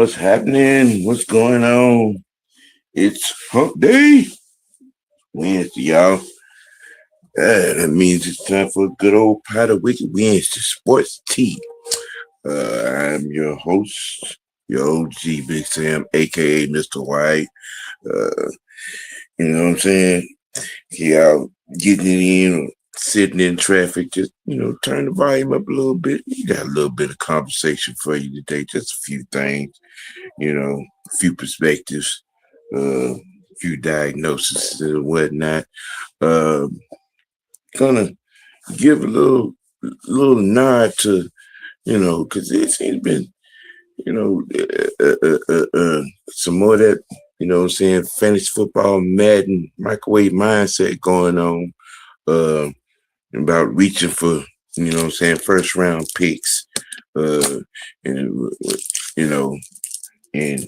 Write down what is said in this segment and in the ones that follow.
What's happening? What's going on? It's hump day. Wednesday, y'all. That means it's time for a good old pot of wicked Wednesday sports tea. I'm your host, your OG Big Sam, aka Mr. White. Uh, you know what I'm saying? Yeah, getting it in or sitting in traffic, just turn the volume up a little bit. You got a little bit of conversation for you today, just a few things, a few perspectives, a few diagnoses and whatnot. Uh, Gonna give a little nod to, because it's been, you know, some more of that, what I'm saying, fantasy football, Madden, microwave mindset going on, uh, about reaching for, what I'm saying, first round picks, and, you know, and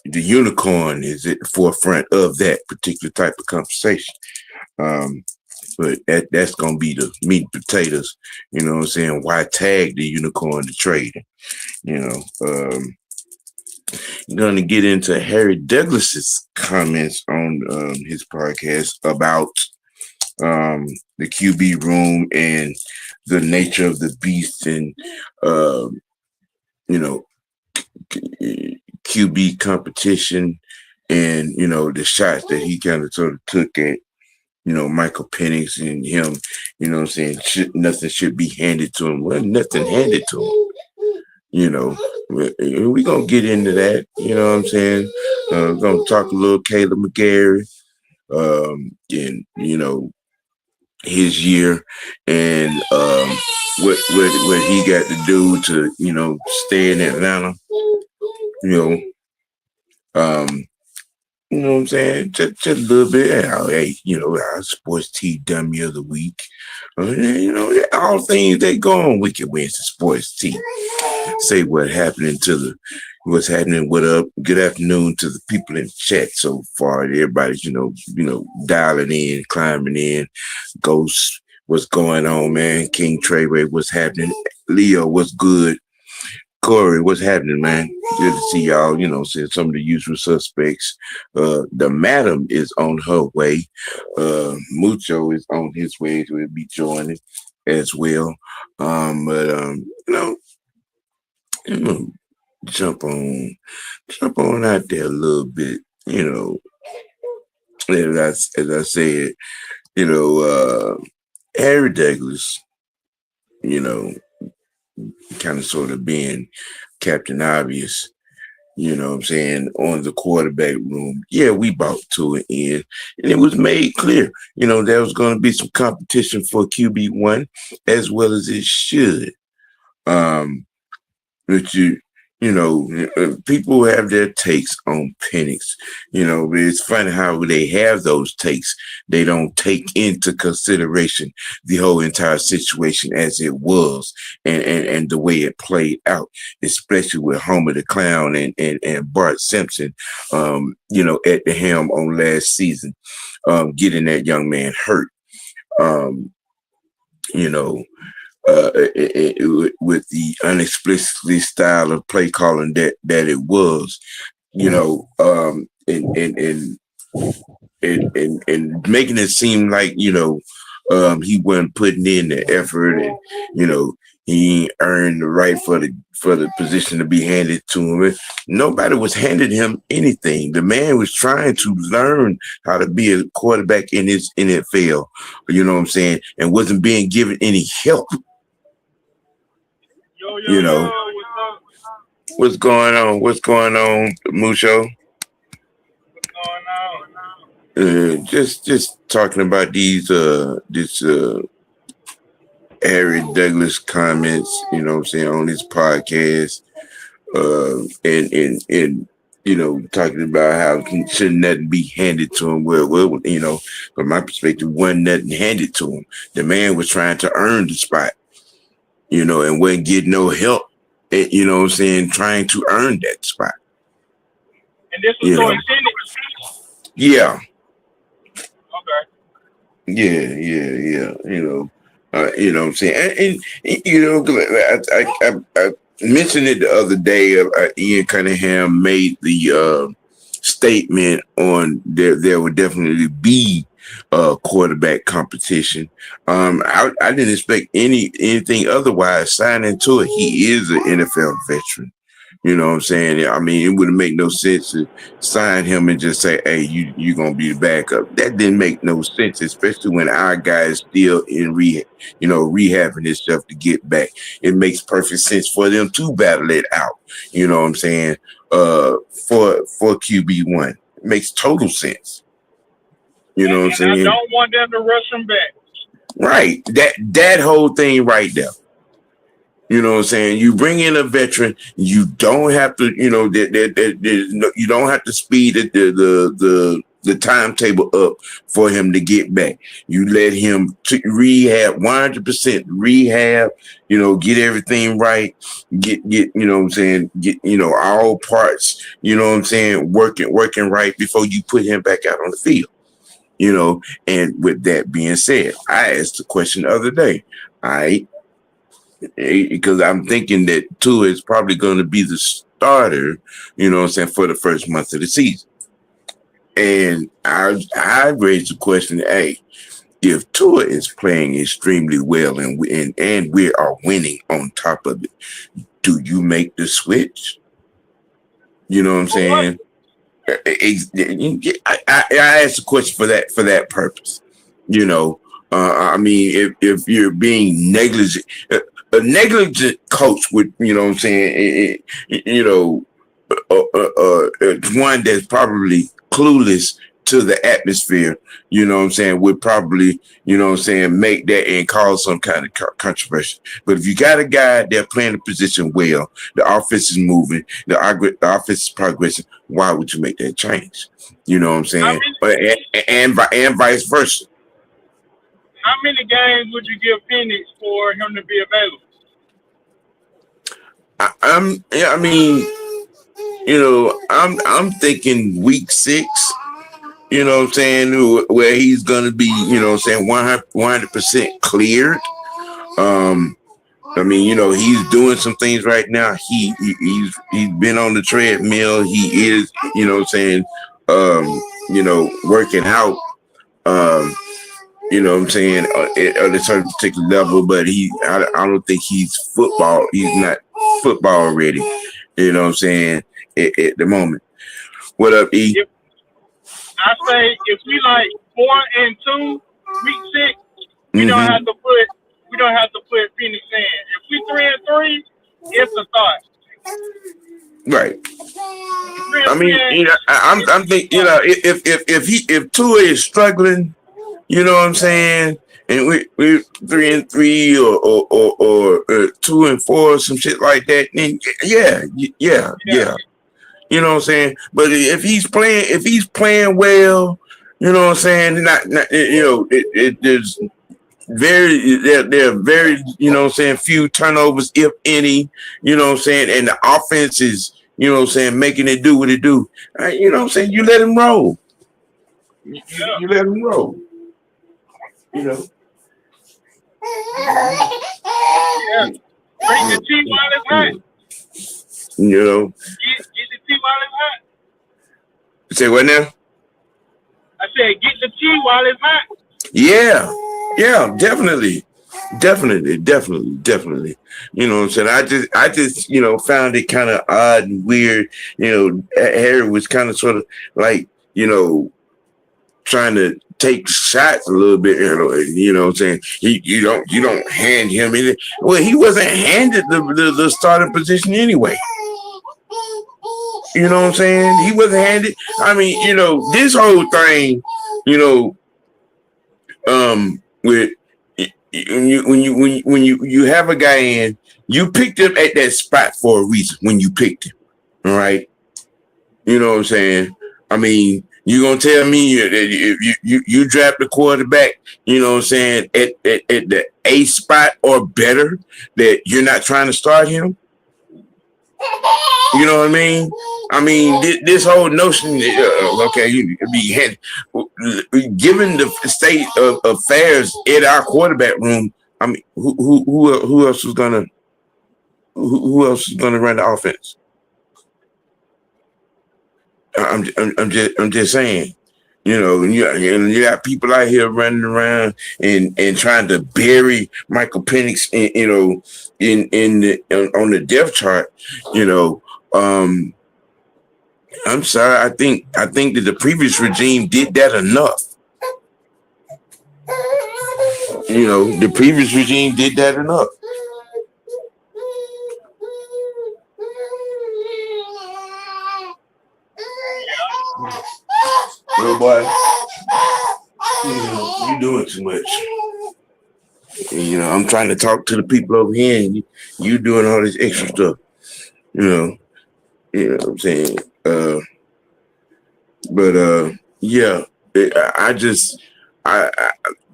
the unicorn is at the forefront of that particular type of conversation. But that's gonna be the meat and potatoes, you know what I'm saying? Why tag the unicorn to trading? You know, gonna get into Harry Douglas's comments on his podcast about the QB room and the nature of the beast and you know QB competition and the shots that he kind of sort of took at Michael Penix and him, what I'm saying, nothing should be handed to him. Well, nothing handed to him. We're going to get into that, you know what I'm saying? We're going to talk a little Caleb McGarry and, his year and what he got to do to, stay in Atlanta, you know what I'm saying? Just a little bit. Hey, our sports tea dummy of the week. All things that go on Wicked Wednesday sports tea. Say what's happening, what up. Good afternoon to the people in the chat so far. Everybody's, dialing in, climbing in. Ghost, what's going on, man? King Treyway, what's happening? Leo, what's good? Corey, what's happening, man? Good to see y'all, seeing some of the usual suspects. The madam is on her way. Mucho is on his way to be joining as well. Jump on out there a little bit, as I said, Harry Douglas, kind of sort of being Captain Obvious, you know what I'm saying, on the quarterback room. Yeah, we bought to it in. And it was made clear, there was going to be some competition for QB1 as well as it should. But people have their takes on Penix. But it's funny how they have those takes. They don't take into consideration the whole entire situation as it was and the way it played out, especially with Homer the Clown and Bart Simpson, at the helm on last season, getting that young man hurt. With the unexplicitly style of play calling that it was, and making it seem like he wasn't putting in the effort, and he earned the right for the position to be handed to him. Nobody was handing him anything. The man was trying to learn how to be a quarterback in his NFL, you know what I'm saying, and wasn't being given any help. What's going on? What's going on, Mucho? What's going on? Just talking about this Harry Douglas comments, you know what I'm saying, on his podcast, and talking about how should nothing be handed to him. Well, from my perspective, wasn't nothing handed to him. The man was trying to earn the spot, and wasn't getting no help, you know what I'm saying, trying to earn that spot. And this was going extended? Yeah. Okay. Yeah. You know what I'm saying? And I mentioned it the other day. Ian Cunningham made the statement on there would definitely be quarterback competition. I didn't expect anything otherwise. Signing to it, he is an NFL veteran. You know what I'm saying? I mean, it wouldn't make no sense to sign him and just say, "Hey, you're gonna be the backup." That didn't make no sense, especially when our guy is still in rehab, rehabbing himself to get back. It makes perfect sense for them to battle it out. You know what I'm saying? For QB1, it makes total sense. You know what I'm saying? I don't want them to rush him back. Right. That whole thing right there. You know what I'm saying? You bring in a veteran, you don't have to, you don't have to speed the timetable up for him to get back. You let him rehab, 100% rehab, get everything right, get, you know what I'm saying, get, all parts, you know what I'm saying, working right before you put him back out on the field. And with that being said, I asked the question the other day. Because I'm thinking that Tua is probably going to be the starter, for the first month of the season. And I raised the question, hey, if Tua is playing extremely well and we are winning on top of it, do you make the switch? You know what I'm saying? I asked the question for that purpose. I mean, if you're being negligent, a negligent coach would, you know what I'm saying, one that's probably clueless to the atmosphere, you know what I'm saying, would probably, you know what I'm saying, make that and cause some kind of controversy. But if you got a guy that playing the position well, the offense is moving, the offense is progressing, why would you make that change? You know what I'm saying? And vice versa. How many games would you give Phoenix for him to be available? I'm thinking week 6. You know what I'm saying? Where he's gonna be, you know what I'm saying, 100% cleared. He's doing some things right now. He's been on the treadmill. He is, you know what I'm saying, working out. You know what I'm saying, at a certain particular level, but I don't think he's football. He's not football ready. You know what I'm saying, at the moment. What up, E? I say if we like 4-2, week 6, we don't have to put Phoenix in. If we 3-3, it's a thought. Right. I mean, I'm thinking, if Tua is struggling, you know what I'm saying, and we're 3-3 or 2-4, some shit like that, then yeah. You know what I'm saying? But if he's playing well, you know what I'm saying, not there's there are very, you know what I'm saying, few turnovers, if any, you know what I'm saying, and the offense is, you know what I'm saying, making it do what it do. You know what I'm saying? You let him roll. You let him roll. You know. Yeah. Bring the tea while it's hot. You know. Get the tea while it's hot. Say what now? I said get the tea while it's hot. Yeah, definitely. You know what I'm saying? I just, found it kind of odd and weird. Harry was kind of sort of like, trying to take shots a little bit, you know what I'm saying? You don't hand him anything. Well, he wasn't handed the starting position anyway. You know what I'm saying? He wasn't handed. I mean, this whole thing, with when you have a guy in, you picked him at that spot for a reason when you picked him. All right. You know what I'm saying? I mean, you gonna tell me that you draft the quarterback, you know what I'm saying, at the A spot or better, that you're not trying to start him? You know what I mean? I mean, this whole notion, you be given the state of affairs in our quarterback room. I mean, who else was gonna? Who else is going to run the offense? I'm just saying. You know, you got people out here running around and trying to bury Michael Penix, on the depth chart. You know, I'm sorry. I think that the previous regime did that enough. You know, the previous regime did that enough. Little boy, you doing too much. You know, I'm trying to talk to the people over here, and you doing all this extra stuff. You know what I'm saying? Yeah,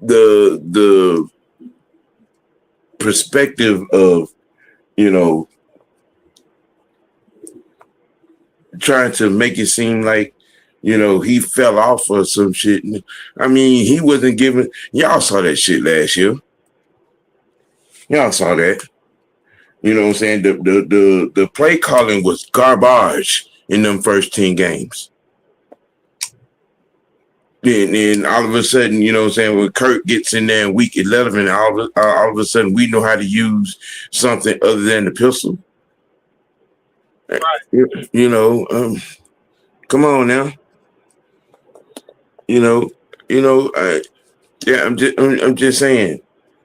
the perspective of, you know, trying to make it seem like, you know, he fell off or some shit. I mean, he wasn't giving. Y'all saw that shit last year. Y'all saw that. You know what I'm saying? The play calling was garbage in them first 10 games. Then all of a sudden, you know what I'm saying, when Kurt gets in there in week 11, all of a sudden we know how to use something other than the pistol. Right. You know, come on now. I'm just saying.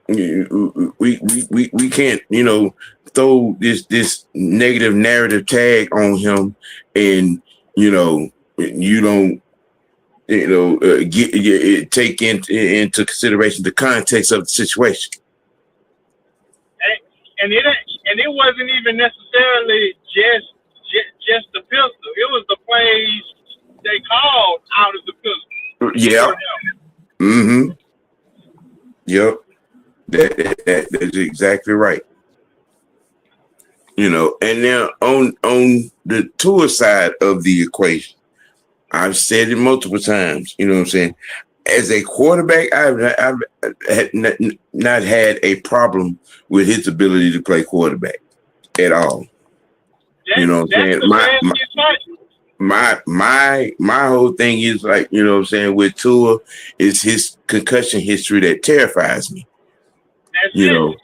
We can't, you know, throw this negative narrative tag on him, and you know, you don't, you know, take into consideration the context of the situation. And it wasn't even necessarily just the pistol. It was the plays they called out of the pistol. Yeah. Mm-hmm. Yep. That's exactly right. You know, and now on the Tua side of the equation, I've said it multiple times. You know what I'm saying? As a quarterback, I've not had a problem with his ability to play quarterback at all. You know what I'm saying? My whole thing is, like, you know what I'm saying, with Tua is his concussion history that terrifies me. You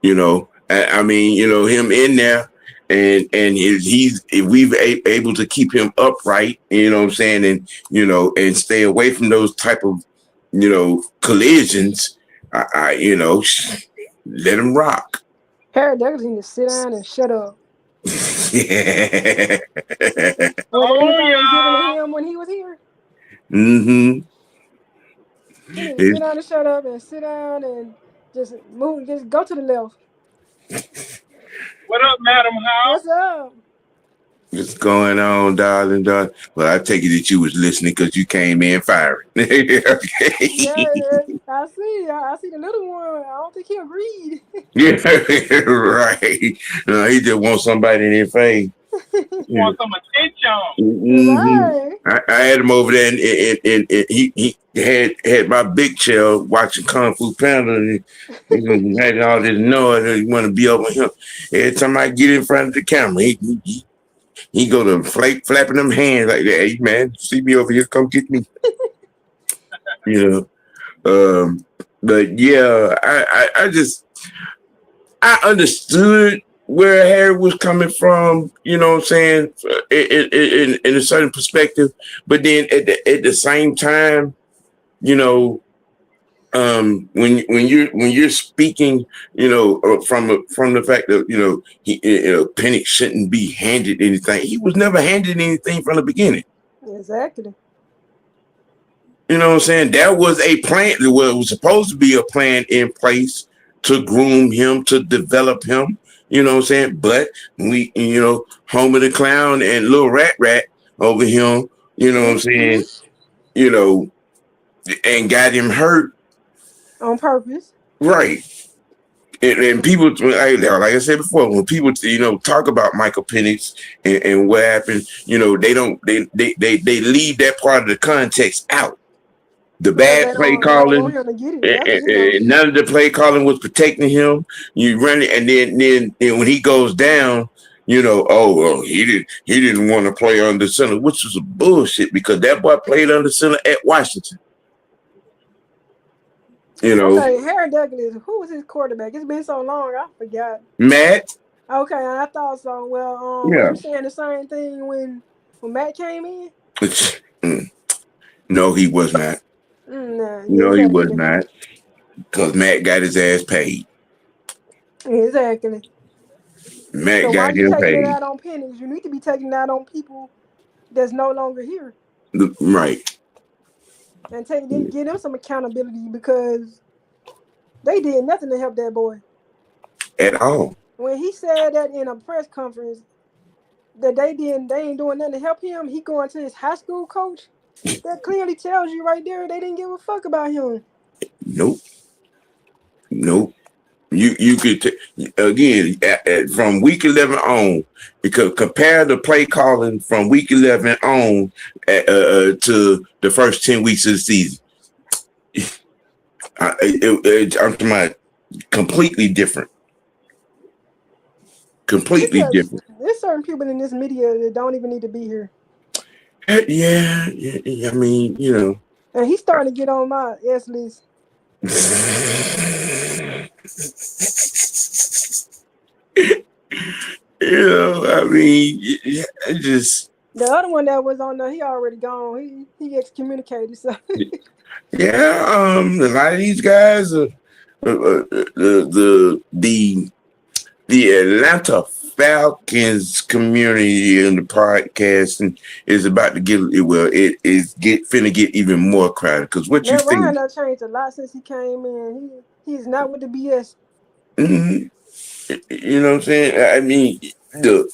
know, I mean, you know, him in there, and if we've able to keep him upright, you know what I'm saying, and you know, and stay away from those type of, you know, collisions, I you know, let him rock. Harry Douglas need to sit down and shut up. Yeah. Was there anything given to him when he was here? Mm-hmm. He need to sit down and shut up, and sit down and just move, just go to the left. What up, Madam House? What's up? What's going on, darling? Well, I take it that you was listening because you came in firing. Okay. Yeah, I see. I see the little one. I don't think he agreed. Yeah, right. He just wants somebody in his face. He wants some attention. Mm-hmm. Right. I had him over there, and he had my big chair watching Kung Fu Panda, and he had all this noise, and he want to be over him. Every time I get in front of the camera, he go to flapping them hands like that. Hey, man, see me over here, come get me. You know, but yeah, I understood where Harry was coming from, you know what I'm saying, in a certain perspective, but then at the same time, you know, when you're speaking, you know, from the fact that, you know, Penix shouldn't be handed anything. He was never handed anything from the beginning. Exactly. You know what I'm saying? There was a plan. There was supposed to be a plan in place to groom him, to develop him. You know what I'm saying? But we, you know, Homer the Clown and Little Rat over him, you know what I'm saying? You know, and got him hurt. On purpose. Right. And people, like I said before, when people, you know, talk about Michael Penix and what happened, you know, they leave that part of the context out. The because bad play they don't want calling, him to get it. That's none of the play calling was protecting him. You run it, and then when he goes down, oh well, he didn't want to play under center, which was a bullshit because that boy played under center at Washington. Okay, Harry Douglas, who was his quarterback? It's been so long, I forgot. Matt. Okay, I thought so. Well, was Yeah. you saying the same thing when Matt came in? No, he was not. Nah, yeah, No, you he gotta was get it. not. Because Matt got his ass paid. Exactly. Matt So why got you him taking it paid. out on Penix? You need to be taking it out on people that's no longer here, Right. and give them some accountability because they did nothing to help that boy. At all. When he said that in a press conference that they ain't doing nothing to help him, he going to his high school coach. That clearly tells you right there they didn't give a fuck about him. Nope. Nope. You could again from week 11 on, because compare the play calling from week 11 on to the first 10 weeks of the season. I'm talking about completely different. Completely different. There's certain people in this media that don't even need to be here. Yeah. I mean, And he's starting to get on my S list. I mean, just The other one that was on there, he already gone. He excommunicated. So yeah. A lot of these guys are the Atlanta Falcons community in the podcasting is about to get it is finna get even more crowded because what you Matt Ryan think. done changed a lot since he came in. He's not with the BS. Mm-hmm. You know what I'm saying? I mean, look,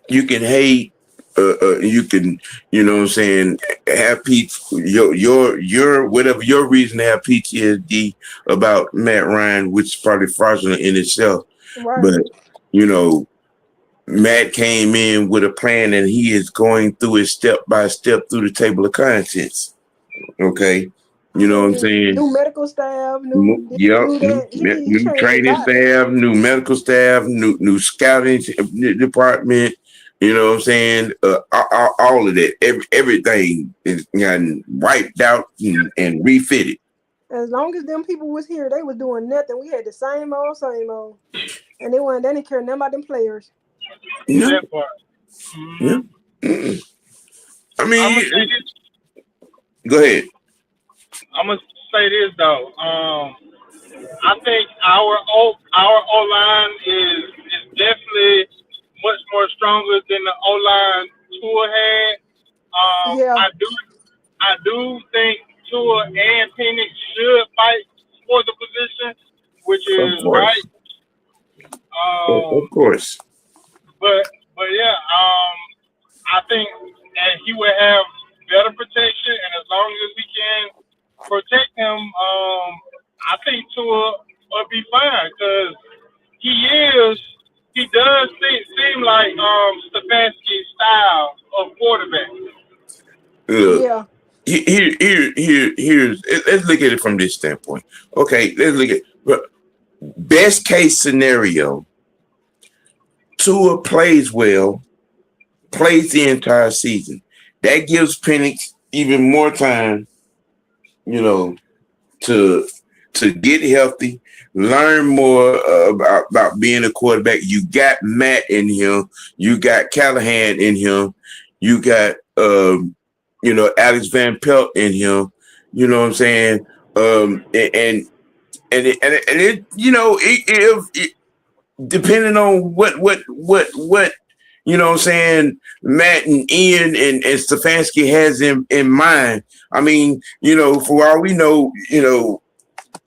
you can hate, you can, what I'm saying, have your whatever your reason to have PTSD about Matt Ryan, which is probably fraudulent in itself. Right. But Matt came in with a plan, and he is going through it step by step through the table of contents. Okay, you know what I'm saying? New medical staff, new this, Yep, new that. He new changed a training lot. staff, new medical staff, new scouting department. You know what I'm saying? All of that, everything is gotten wiped out and refitted. As long as them people was here, they was doing nothing. We had the same old, and they didn't care nothing about them players. Yeah, That part. yeah. I I'm mean, gonna say this. go ahead. I'm gonna say this though. I think our O line is definitely much more stronger than the O line Tua had. Yeah, I do think Tua and Penix should fight for the position, which Of is right. course, of course. But yeah, I think that he would have better protection, and as long as we can protect him, I think Tua will be fine because he does seem like Stefanski's style of quarterback. Look, yeah, here's let's look at it from this standpoint. Okay, let's look at best case scenario. Tua plays well, plays the entire season. That gives Penix even more time, you know, to get healthy, learn more about being a quarterback. You got Matt in him, you got Callahan in him, you got Alex Van Pelt in him. You know what I'm saying? And if depending on what what I'm saying, Matt and Ian and Stefanski has in mind. I mean, for all we know,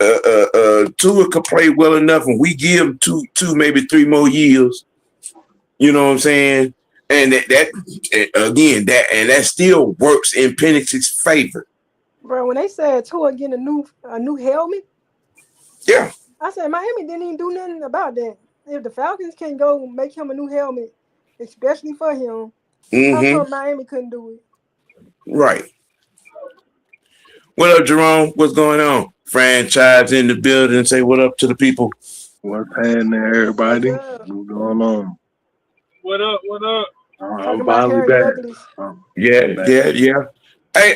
Tua could play well enough, and we give him two, maybe 3 more years. You know what I'm saying? And that still works in Penix's favor. bro. When they said Tua getting a new helmet, Yeah. I said Miami didn't even do nothing about that. If the Falcons can go make him a new helmet, especially for him, how Mm-hmm. come Miami couldn't do it? Right. What up, Jerome? What's going on? Franchise in the building. Say what up to the people. What's happening, everybody? What's up? What's going on? What up? What up? Talking I'm about finally Harry back. Douglas. I'm Yeah, back. yeah. Hey,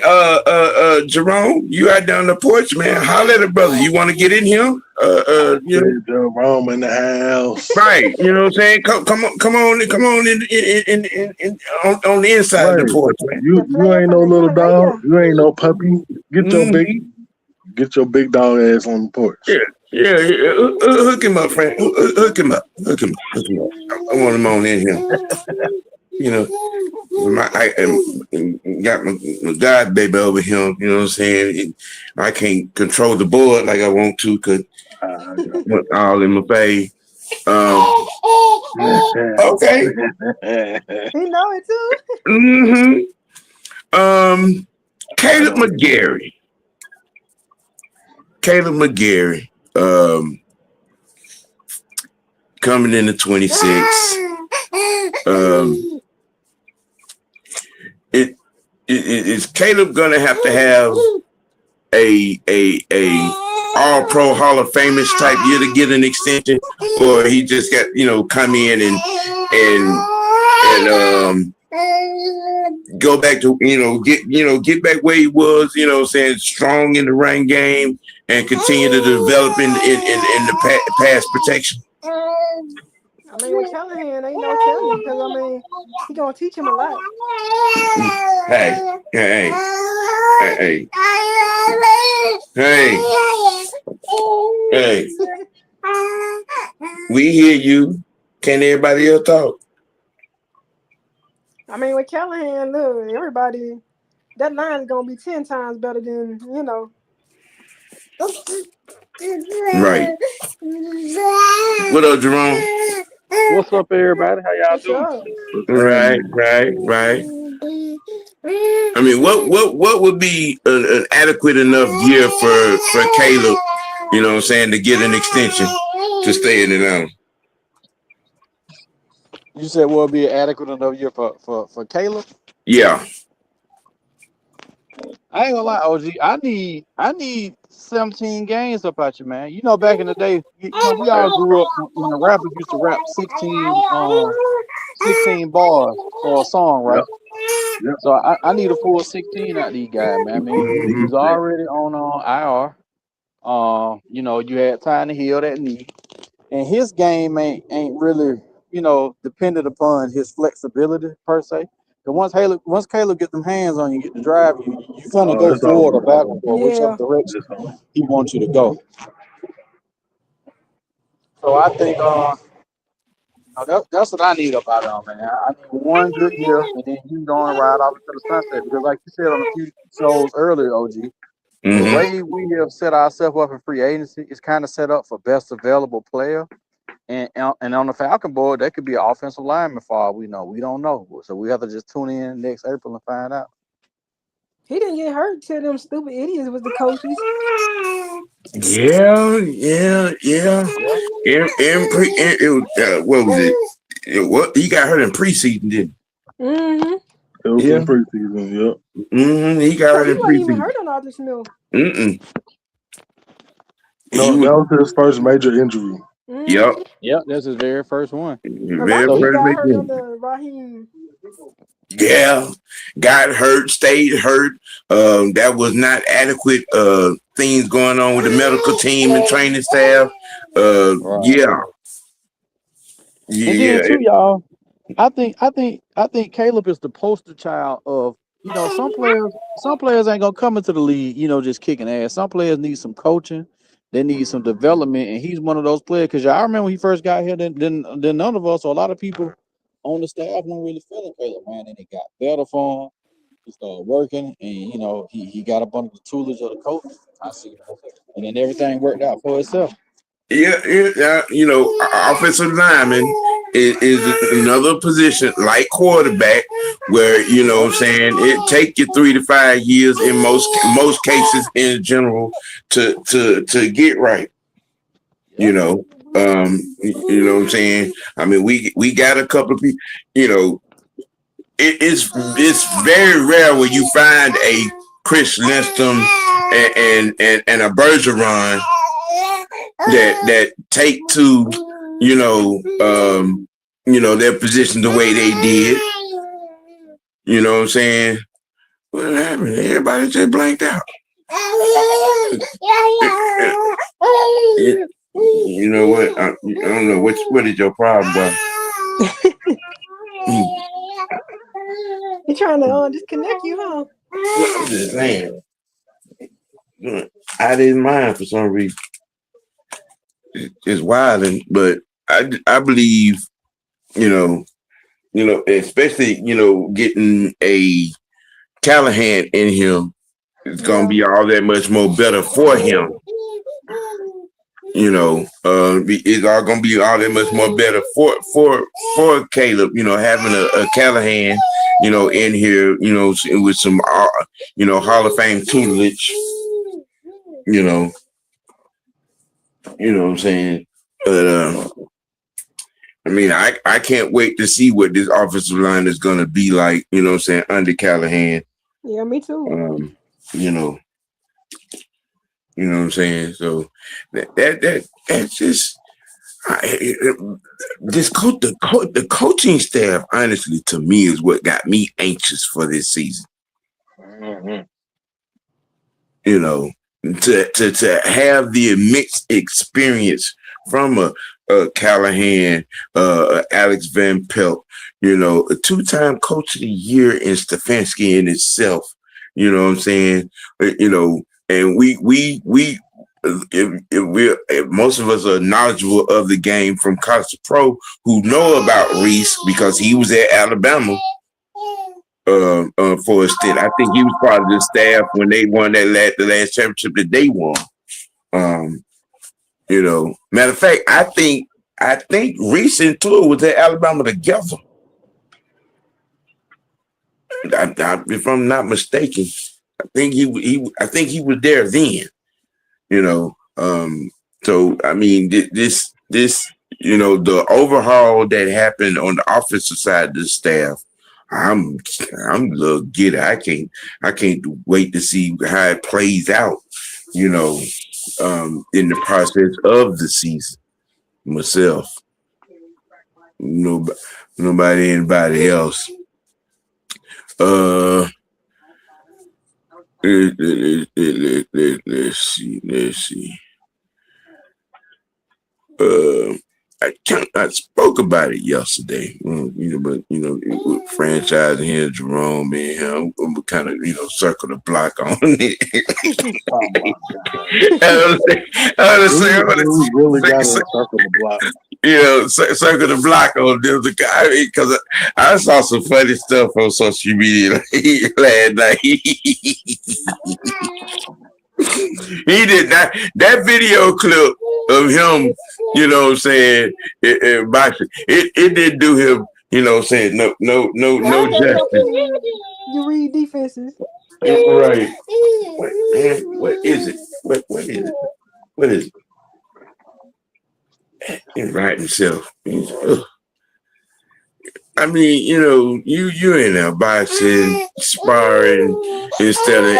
Jerome, you out down the porch, man. Holler at a brother. You want to get in here? You know, Jerome in the house. right? You know what I'm saying? Come on on the inside of the Right. porch, man. You The player ain't from no the little dog. Himalaya. You ain't no puppy. Get Mhm. your big dog ass on the porch. Yeah. Hook him up, friend. Hook him up. Hook him up. I want him on in here. You know, I got my god baby over here. You know what I'm saying? I can't control the board like I want to because all in my face. Okay. He know it too. Caleb McGarry. Coming into 26. Is Caleb gonna have to have a all pro Hall of Famers type year to get an extension, or he just got come in and go back to get back where he was, saying strong in the run game and continue to develop in the pass protection. I mean, with Callahan, ain't no telling because I mean, he gonna teach him a lot. Hey. We hear you. Can everybody else talk? I mean, with Callahan, look, everybody, that line's gonna be 10 times better than Right. What up, Jerome? What's up, everybody? How y'all What's doing? up? Right. I mean, what would be an adequate enough year for Caleb? You know what I'm saying, to get an extension to stay in it on. You said what would be an adequate enough year for Caleb? Yeah. I ain't gonna lie, OG. I need 17 games up at you, man. You know, back in the day, we all grew up when the rappers used to rap 16 bars for a song, right? Yep. So I need a full 16 out of these guys, man. I mean, he was already on IR. You had time to heal that knee, and his game ain't really, dependent upon his flexibility per se. Because once Caleb get them hands on you, get the drive, you gonna go forward or backward or whichever Yeah. direction he wants you to go. So I think that's what I need about him, man. I need one good year, and then he's going right off into the sunset. Because like you said on a few shows earlier, OG, the way we have set ourselves up in free agency is kind of set up for best available player. And on the Falcon board, that could be an offensive lineman for all we know. We don't know. So we have to just tune in next April and find out. He didn't get hurt till them stupid idiots was the coaches. Yeah. What was it? What he got hurt in preseason, didn't he? Mm-hmm. It was in preseason, yep. He got hurt in He wasn't even preseason. hurt on Arthur Smith. No, that was his first major injury. Mm-hmm. Yep, that's his very first one. I thought he got hurt under Raheem. Yeah, got hurt, stayed hurt. That was not adequate things going on with the medical team and training staff. Yeah. And then too, y'all, I think Caleb is the poster child of, some players ain't gonna come into the league, just kicking ass. Some players need some coaching, they need some development, and he's one of those players. Because I remember when he first got here, then none of us or a lot of people on the staff weren't really feeling Caleb, man. And it got better for him. He started working, and he got up under the tutelage of the coach. I see, and then everything worked out for itself. Yeah, offensive lineman is another position like quarterback where, what I'm saying, it take you 3 to 5 years in most cases in general to get right. You know what I'm saying? I mean, we got a couple of people, it's very rare when you find a Chris Lindstrom and a Bergeron that take to their position the way they did. You know what I'm saying? What happened? Everybody just blanked out. You know what? I don't know what is your problem, bro. You trying to disconnect you, huh? Well, I'm just saying. I didn't mind for some reason. It's wilding, but I believe, especially getting a Callahan in him, it's gonna be all that much more better for him. It's all gonna be all that much more better for Caleb. Having a Callahan, in here, with some, Hall of Fame tutelage. You know what I'm saying? But I mean, I can't wait to see what this offensive line is gonna be like. You know what I'm saying, under Callahan. Yeah, me too. You know what I'm saying? So that's just the coaching staff, honestly, to me, is what got me anxious for this season. Mm-hmm. To have the mixed experience from a Callahan, Alex Van Pelt, a 2-time coach of the year in Stefanski in itself. You know what I'm saying? And if most of us are knowledgeable of the game from college to pro, who know about Reese because he was at Alabama for a stint. I think he was part of the staff when they won the last championship that they won. Matter of fact, I think Reese and Tua was at Alabama together. If I'm not mistaken, I think he was there then. So I mean, this the overhaul that happened on the offensive side of the staff, I'm a little giddy. I can't wait to see how it plays out, in the process of the season myself. Anybody else. Let's see. I spoke about it yesterday, but with franchise here, Jerome and him, I'm kind of circle the block on it. We really got to circle the block. Circle the block on them because I saw some funny stuff on social media last night. He did not. That video clip of him, saying boxing, it didn't do him, saying no justice. You read defenses. Right. What is it? What is it? What is it? He's right himself. I mean, you're in a boxing, sparring instead of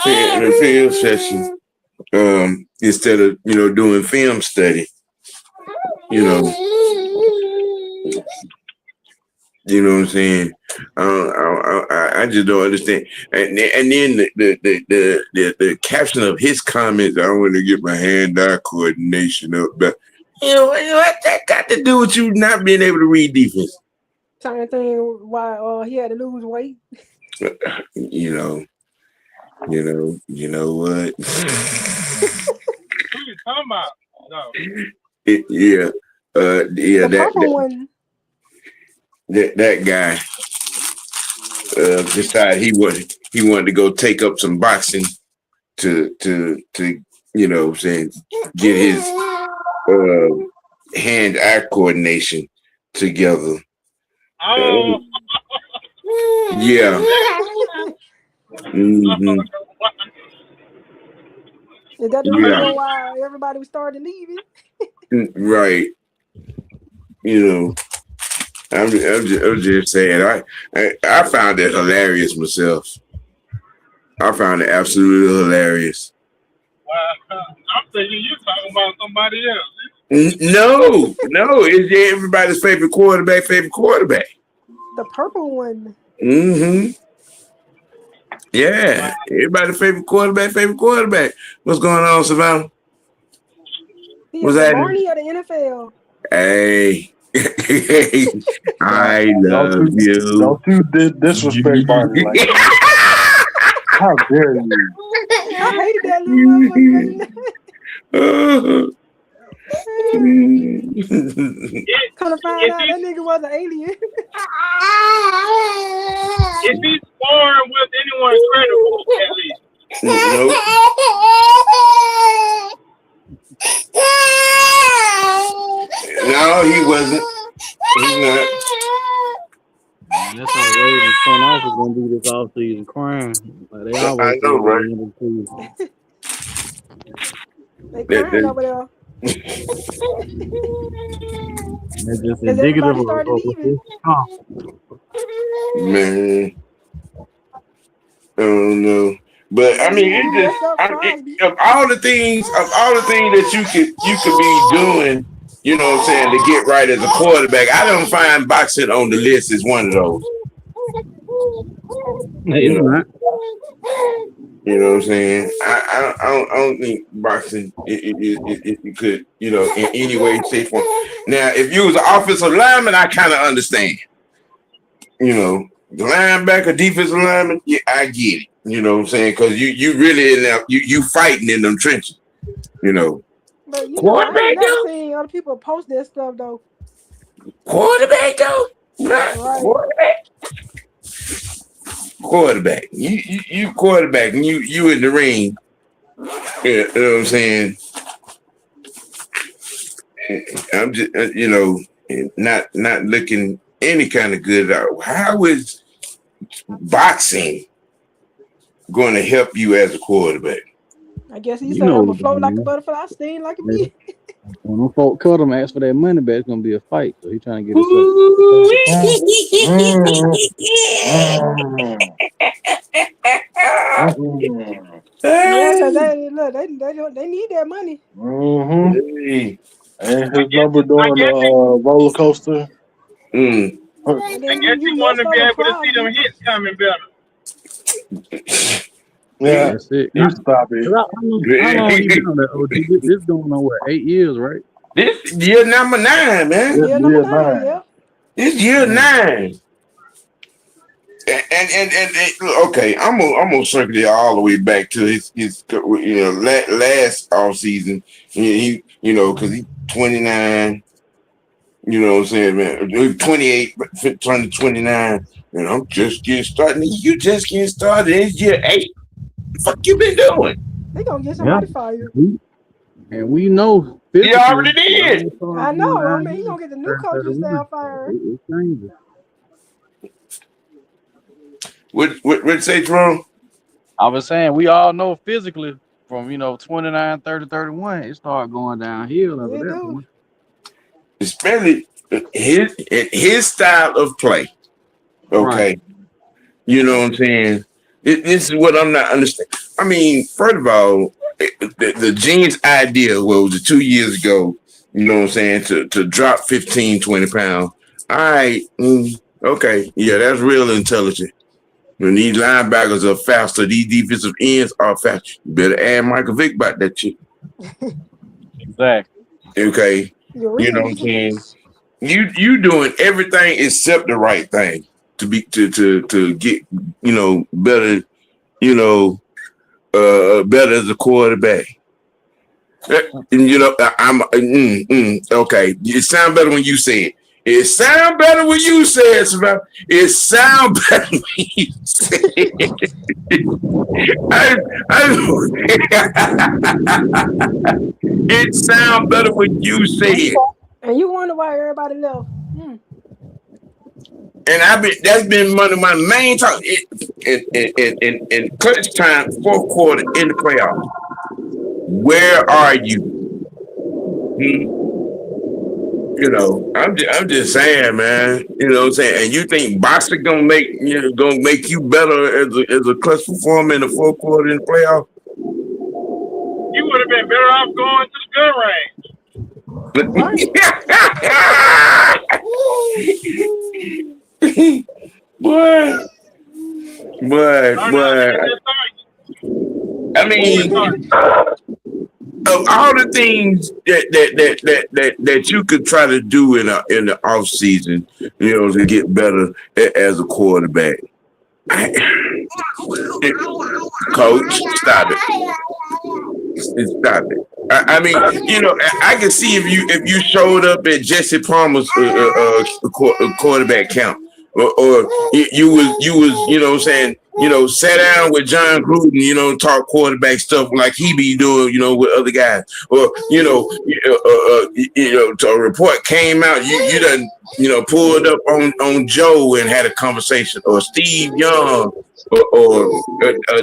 in a field session, instead of doing film study. You know what I'm saying? I just don't understand. And then the caption of his comments, I want to get my hand-eye coordination up, but what that got to do with you not being able to read defense? Same thing why he had to lose weight. You know what? Who you talking about? No. That guy decided he wanted to go take up some boxing to saying get his hand-eye coordination together. Oh. Yeah. Mm-hmm. Is that the reason why everybody was starting leaving? Right. I'm just saying. I found it hilarious myself. I found it absolutely hilarious. I'm thinking you talking about somebody else. No, it's everybody's favorite quarterback. The purple one. Mm-hmm. Yeah, everybody's favorite quarterback. What's going on, Savannah? He What's is the happening? Barney of the NFL. Hey, I love you. Don't you disrespect Barney like that. How dare you? I hated that little motherfucker back in the Kind of find out that nigga was an alien. If he's born with anyone credible, at least. Nope. No, he wasn't. He's not. Man, that's how the Ravens front office gonna be this offseason crying. Like they always I know, do at right? the end of the season. They crying over there. That's just Because indicative everybody of started leaving. Man, I don't know. But I mean, it just of all the things that you could be doing, you know what I'm saying, to get right as a quarterback, I don't find boxing on the list as one of those. You know what I'm saying? I don't think boxing it could, you know, in any way, shape, form. Now, if you was an offensive lineman, I kind of understand. You know, the linebacker, defensive lineman, yeah, I get it. You know what I'm saying? Because you really in there, you fighting in them trenches. You know. But you know, I ain't never seen other people post that stuff though. Quarterback though, right? Quarterback. You quarterback, and you in the ring. Yeah, you know what I'm saying? I'm just, you know, not looking any kind of good. How is boxing going to help you as a quarterback? I guess he said I'm gonna float like a butterfly, sting like a bee. When them folk cut him, ask for that money back, it's gonna be a fight. So he trying to get Yeah, because they need that money. Mm-hmm. And his number during the roller coaster. I guess you want to be able to see them hits coming better. Yeah, that's it. You stop it. How long you been on that OG? This going on what, 8 years, right? This year number 9, man. Year number 9, yeah. It's year 9. And okay, I'm gonna circle it all the way back to his you know, last off season. He you know, because he's 29. You know what I'm saying, man? 28, turning 29. And I'm just getting started. You just getting started. It's year 8. The fuck you been doing? They gonna get somebody fired. And we know he already did. I know. I mean, he gonna get the new coaching staff fired. It's crazy. What say, Jerome? I was saying we all know physically from 29, 30, 31, it started going downhill after that point. Especially his style of play. Okay. Right. You know what I'm saying? This is what I'm not understanding. I mean, first of all, the Gene's idea was 2 years ago, you know what I'm saying, to drop 15, 20 pounds. All right. Okay. Yeah, that's real intelligent. When these linebackers are faster, these defensive ends are faster. You better add Michael Vick about that shit. Exactly. Okay. You know what I'm saying? You doing everything except the right thing to get, better, better as a quarterback. I'm okay. It sounds better when you say it. It sounds better when you say it, Savannah. It sounds better when you say it. It sounds better when you say it. And you wonder why everybody left. And that's been one of my main talk in clutch time, fourth quarter in the playoffs. Where are you? I'm just saying, man. You know what I'm saying? And you think Boxer gonna make you better as a clutch performer in the fourth quarter in the playoff? You would have been better off going to the gun range. Right. Boy, Learn how to hit boy. that target. I Moving mean, target. of all the things that you could try to do in the off season, to get better as a quarterback. Coach, stop it. Stop it. I mean, I can see if you showed up at Jesse Palmer's quarterback camp, or you was what I'm saying, sat down with John Gruden, talk quarterback stuff like he be doing, with other guys, or a report came out, you done pulled up on Joe and had a conversation, or Steve Young, or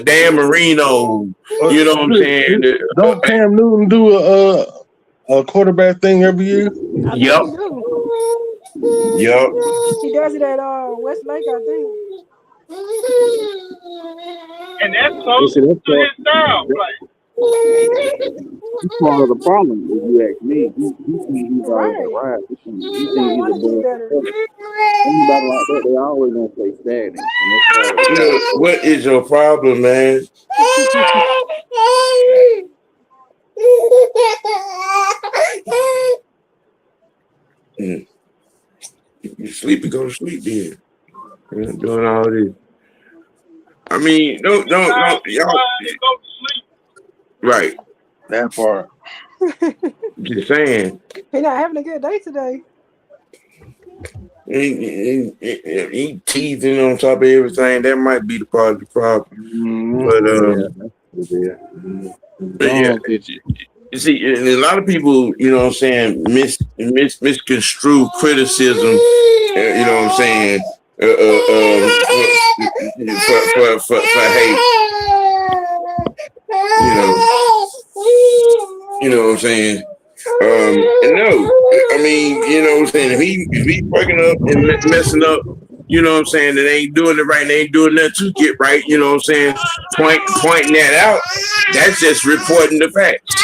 Dan Marino. You know what I'm saying? Don't Cam Newton do a quarterback thing every year? I think Yep. he do. Yep. He does it at Westlake, I think. And that's close See, to his style play. that's part of the problem, if you ask me. He thinks he's already Right. right. He He thinks don't he's want to get above better. the other. Anybody like that, they always gonna stay stagnant, and that's part of the problem. What is your problem, man? You sleepy, go to sleep then. You're not doing all this. I mean, don't y'all Go to sleep. right. That part. Just saying. He not having a good day today. He teasing on top of everything. That might be the part of the problem. But yeah, you see, and a lot of people, what I'm saying, misconstrue criticism. What I'm saying, for hate. What I'm saying. No, I mean, what I'm saying, if he fucking up and messing up, what I'm saying, that ain't doing it right and ain't doing nothing to get right, what I'm saying, pointing that out, that's just reporting the facts.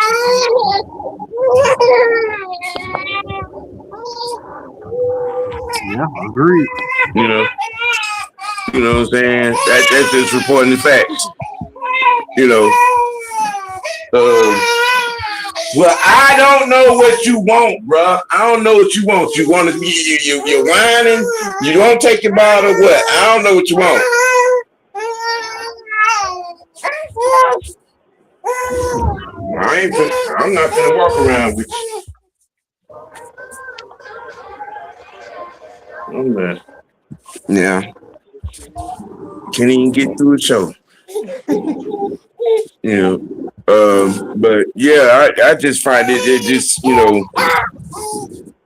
Yeah, I agree. You know what I'm saying? That's just reporting the facts. Well, I don't know what you want, bruh. I don't know what you want. You want to be you're whining. You don't take your bottle. What? I don't know what you want. I'm not gonna walk around with you. I'm not. Yeah. Can't even get through a show. But yeah, I just find it just,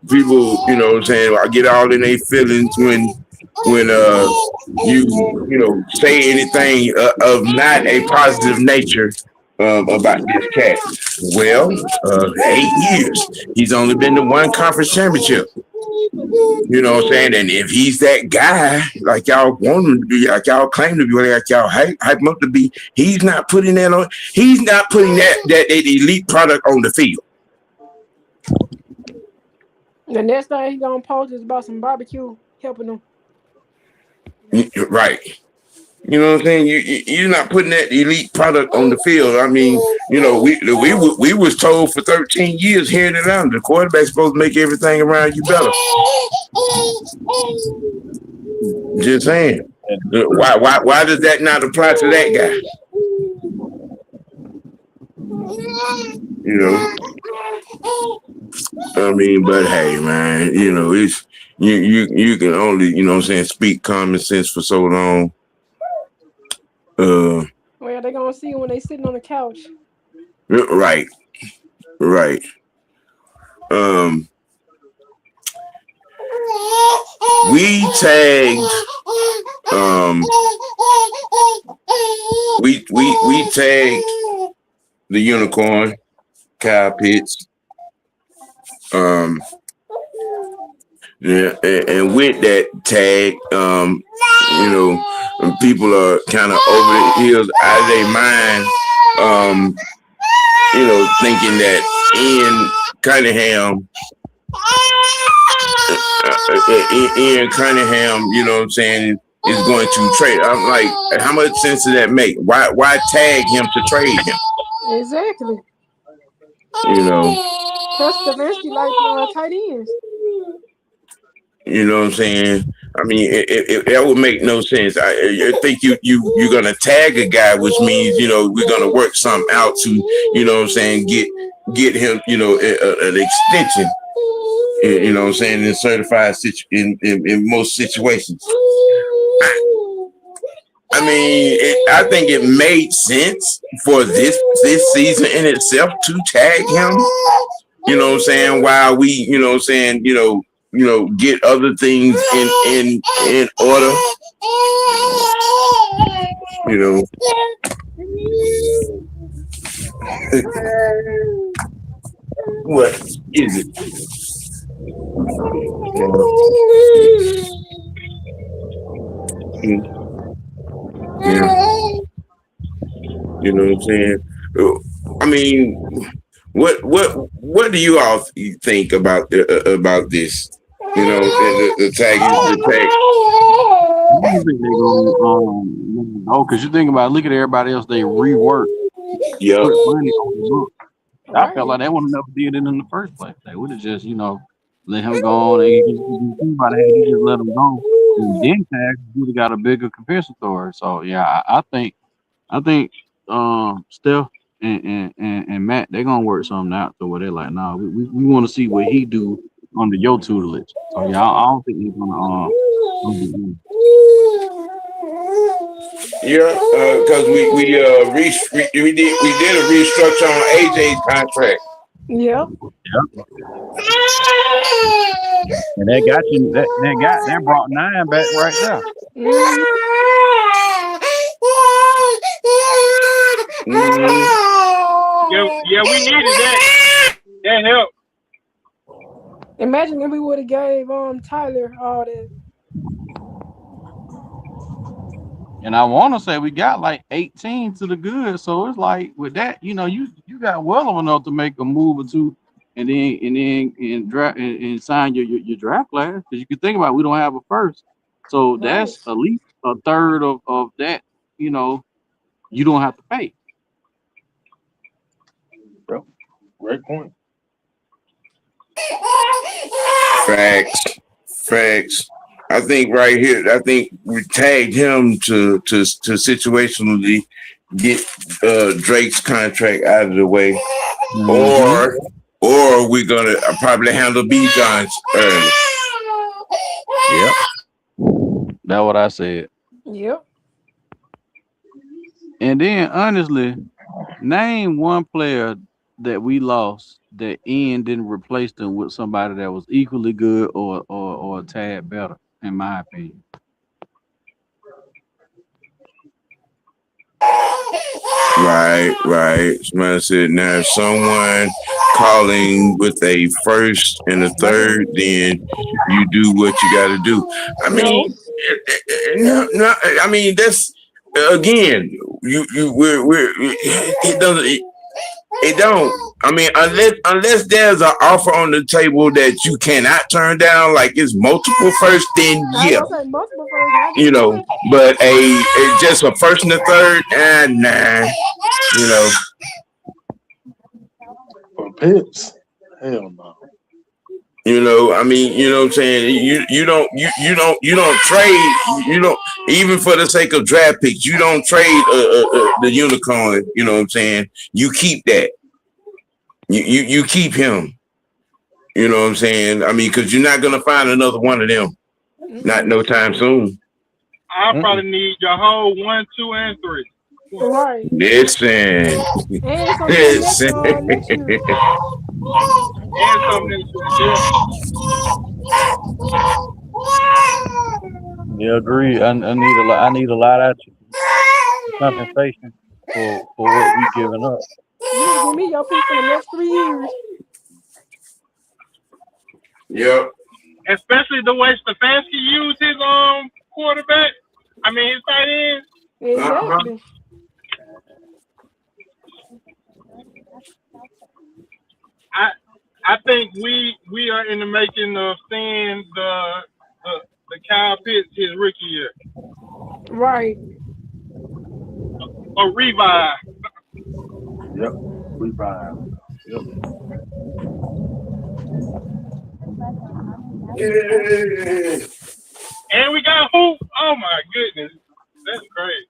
people, what I'm saying, I get all in their feelings when you say anything of not a positive nature about this cat. Well, 8 years. He's only been to one conference championship. You know what I'm saying? And if he's that guy, like y'all want him to be, like y'all claim to be, like y'all hype him up to be, he's not putting that on. He's not putting that elite product on the field. The next thing he's gonna post is about some barbecue helping him. Right. You know what I'm saying? You're not putting that elite product on the field. I mean, we was told for 13 years here in Atlanta, the quarterback's supposed to make everything around you better. Just saying. Why does that not apply to that guy? I mean, but hey, man, it's you can only, what I'm saying, speak common sense for so long. Well, they're gonna see when they sitting on the couch. Right. We tagged we tagged the unicorn, Kyle Pitts. Yeah, and with that tag, people are kind of over the heels out of their mind, thinking that Ian Cunningham, Ian Cunningham, you know what I'm saying, is going to trade. I'm like, how much sense does that make? Why tag him to trade him? Exactly. You know. Plus, Stefanski like tight ends. You know what I'm saying? I mean, that would make no sense. I think you're gonna tag a guy, which means we're gonna work something out to what I'm saying, get him an extension. You know what I'm saying, in certified in most situations. I mean, I think it made sense for this season in itself to tag him. You know what I'm saying? While we, get other things in order. You know. What is it? Yeah. You know what I'm saying? I mean, what do you all think about this? The tag. I don't think they're gonna because you think about it, look at everybody else they rework, Yeah. put money on the book. Right. I felt like they would have never did it in the first place. They would have just, let him go on. They just let him go. And then tag would have got a bigger compensatory. So yeah, I think Steph and Matt, they're gonna work something out to where they're like, nah, we want to see what he do under your tutelage. So yeah, I don't think he's gonna Yeah, because we did a restructure on AJ's contract. Yep. And that brought 9 back right there. Mm-hmm. Yeah, we needed that. That helped. Imagine if we would have gave Tyler all that. And I want to say we got like 18 to the good, so it's like with that, you got well enough to make a move or two, and then draft and sign your draft class, because you can think about it, we don't have a first, so that's at least a third of that. You don't have to pay. Bro, great point. Facts. I think right here, we tagged him to situationally get Drake's contract out of the way, or we're gonna probably handle B John's early. Yep, that's what I said. Yep. And then honestly, name one player that we lost that Ian didn't replace them with somebody that was equally good or a tad better, in my opinion. Right. Somebody said, now if someone calling with a first and a third, then you do what you got to do. I mean, no. I mean, that's again, it doesn't. It don't. I mean, unless there's an offer on the table that you cannot turn down, like it's multiple first, then yeah. Multiple first, but just a first and a third, nah. For Pips, hell no. I mean, you know what I'm saying? You don't trade, even for the sake of draft picks, you don't trade the unicorn, you know what I'm saying? You keep that. You keep him. You know what I'm saying? I mean, because you're not gonna find another one of them. Not no time soon. I probably need your whole 1, 2, and 3. Right. Listen. And something next year. And something Yeah, agree. I need a lot out you. Compensation for what we giving up. You need to give me your pick for the next 3 years. Yep. especially the way Stefanski used his quarterback. I mean his tight end. Exactly. I think we are in the making of seeing the Kyle Pitts his rookie year. Right. A revive. Yep. Revive. Yep. Yeah. And we got Hoop. Oh my goodness. That's great.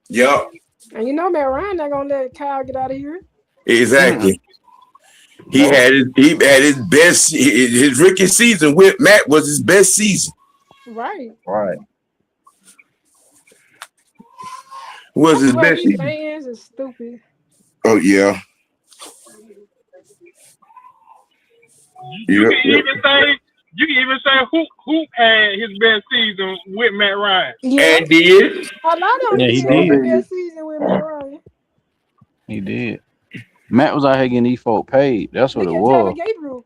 Yep. And you know, Matt Ryan not gonna let Kyle get out of here. Exactly. He No. had his best his rookie season with Matt was his best season. Right. Right. Was his That's why best these season. fans is stupid. Oh yeah. You can even say Hoop had his best season with Matt Ryan. Yeah. And did. A lot of them Yeah, he did have the did. best season with Matt Ryan. He did. Matt was out here getting these folk paid. That's what Look it at Taylor was. Gabriel.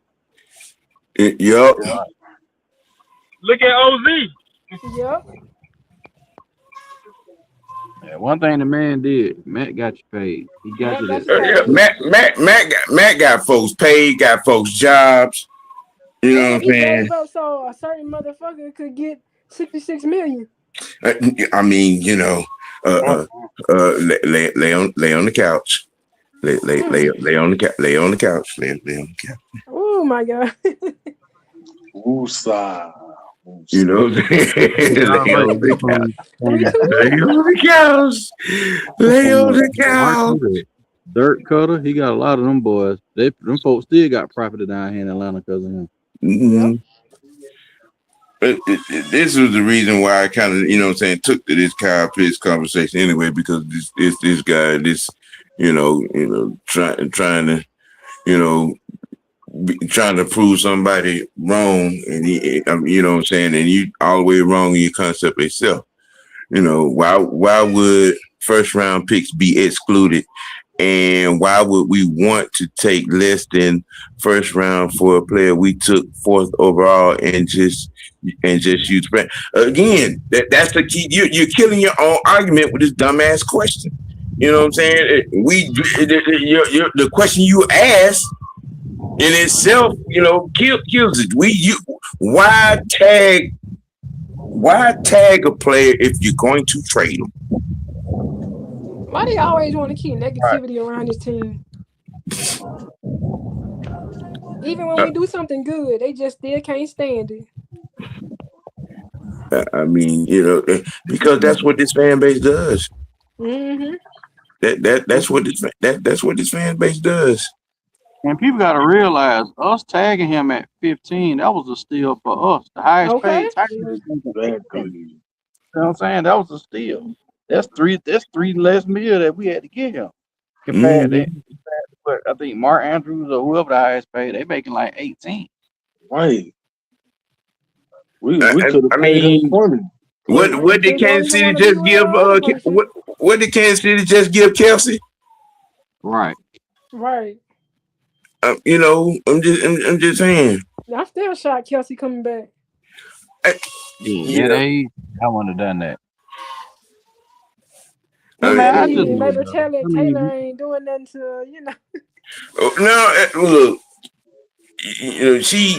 Yep. Look at OZ. Yep. Yeah, one thing the man did, Matt got you paid. He got Matt you got that. you Yeah, paid. Matt got folks paid, got folks jobs. You know Yeah, what I'm he saying? gave up so a certain motherfucker could get 66 million. I mean, you know, lay on the couch. Lay on the couch. Lay on the couch. Lay on the couch. Oh my god. Woosah. You know what I'm saying? Lay on the couch. 3-2. Lay on the couch. Lay on the couch. Dirt Cutter, he got a lot of them boys. Them folks still got property down here in Atlanta because of him. Mm-hmm. This was the reason why I kind of, you know what I'm saying, took to this Kyle Pitts conversation anyway, because this guy, trying to, trying to prove somebody wrong, and you know what I'm saying, and you all the way wrong in your concept itself. You know, why would first round picks be excluded? And why would we want to take less than first round for a player we took fourth overall and just use brand? Again, that's the key. You're killing your own argument with this dumbass question. You know what I'm saying? The question you asked in itself, kills it. Why tag a player if you're going to trade him? Why do you always want to keep negativity around this team? Even when we do something good, they just still can't stand it. I mean, because that's what this fan base does. Mm-hmm. That's what this fan base does. And people got to realize, us tagging him at 15, that was a steal for us. The highest paid tight end. You know what I'm saying? That was a steal. That's three less meal that we had to get him. Compared to what I think Mark Andrews or whoever the highest paid, they making like 18. Right. We could have paid him 20. What did Kansas City just give? What did Kansas City just give Kelsey? Right. Right. I'm just saying. I still shocked Kelsey coming back. I wouldn't have done that. Maybe Taylor ain't doing nothing to No, look, she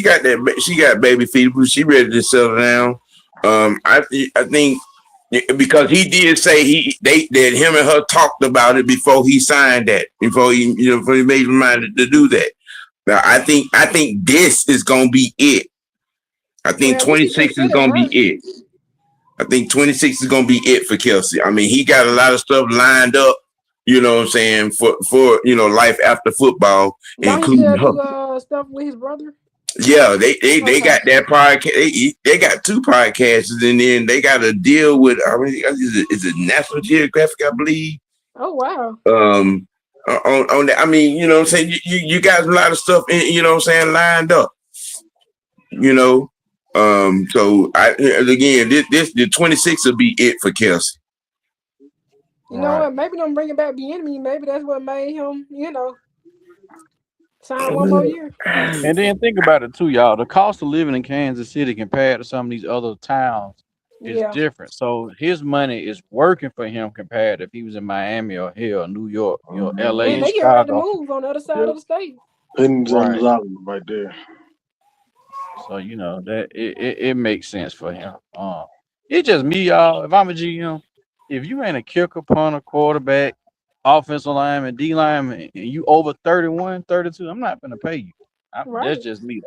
got that. She got baby feet, but she ready to settle down. I think because he did say that him and her talked about it before he signed that, before he made his mind to do that. Now I think this is gonna be it. I think 26 is gonna be it. I think 26 is gonna be it for Kelsey. I mean, he got a lot of stuff lined up, you know what I'm saying, for life after football, including her. Do stuff with his brother. Yeah, they got that podcast. They got 2 podcasts, and then they got a deal with is it National Geographic, I believe. Oh wow. On that, I mean, you know what I'm saying, you got a lot of stuff, lined up. So again, the 26 will be it for Kelsey. You know what? Maybe don't bring it back the enemy. Maybe that's what made him, Sign one more year. And then think about it too, y'all. The cost of living in Kansas City compared to some of these other towns is Yeah. different. So his money is working for him compared if he was in Miami or here or New York, LA And and they get ready to Chicago. move on the other side of the state. Pennies on the Right. dollar right there. So that it makes sense for him. It's just me, y'all. If I'm a GM, if you ain't a kicker, punter, quarterback, offensive lineman, D lineman, and you over 31, 32, I'm not gonna pay you. That's Right. just me.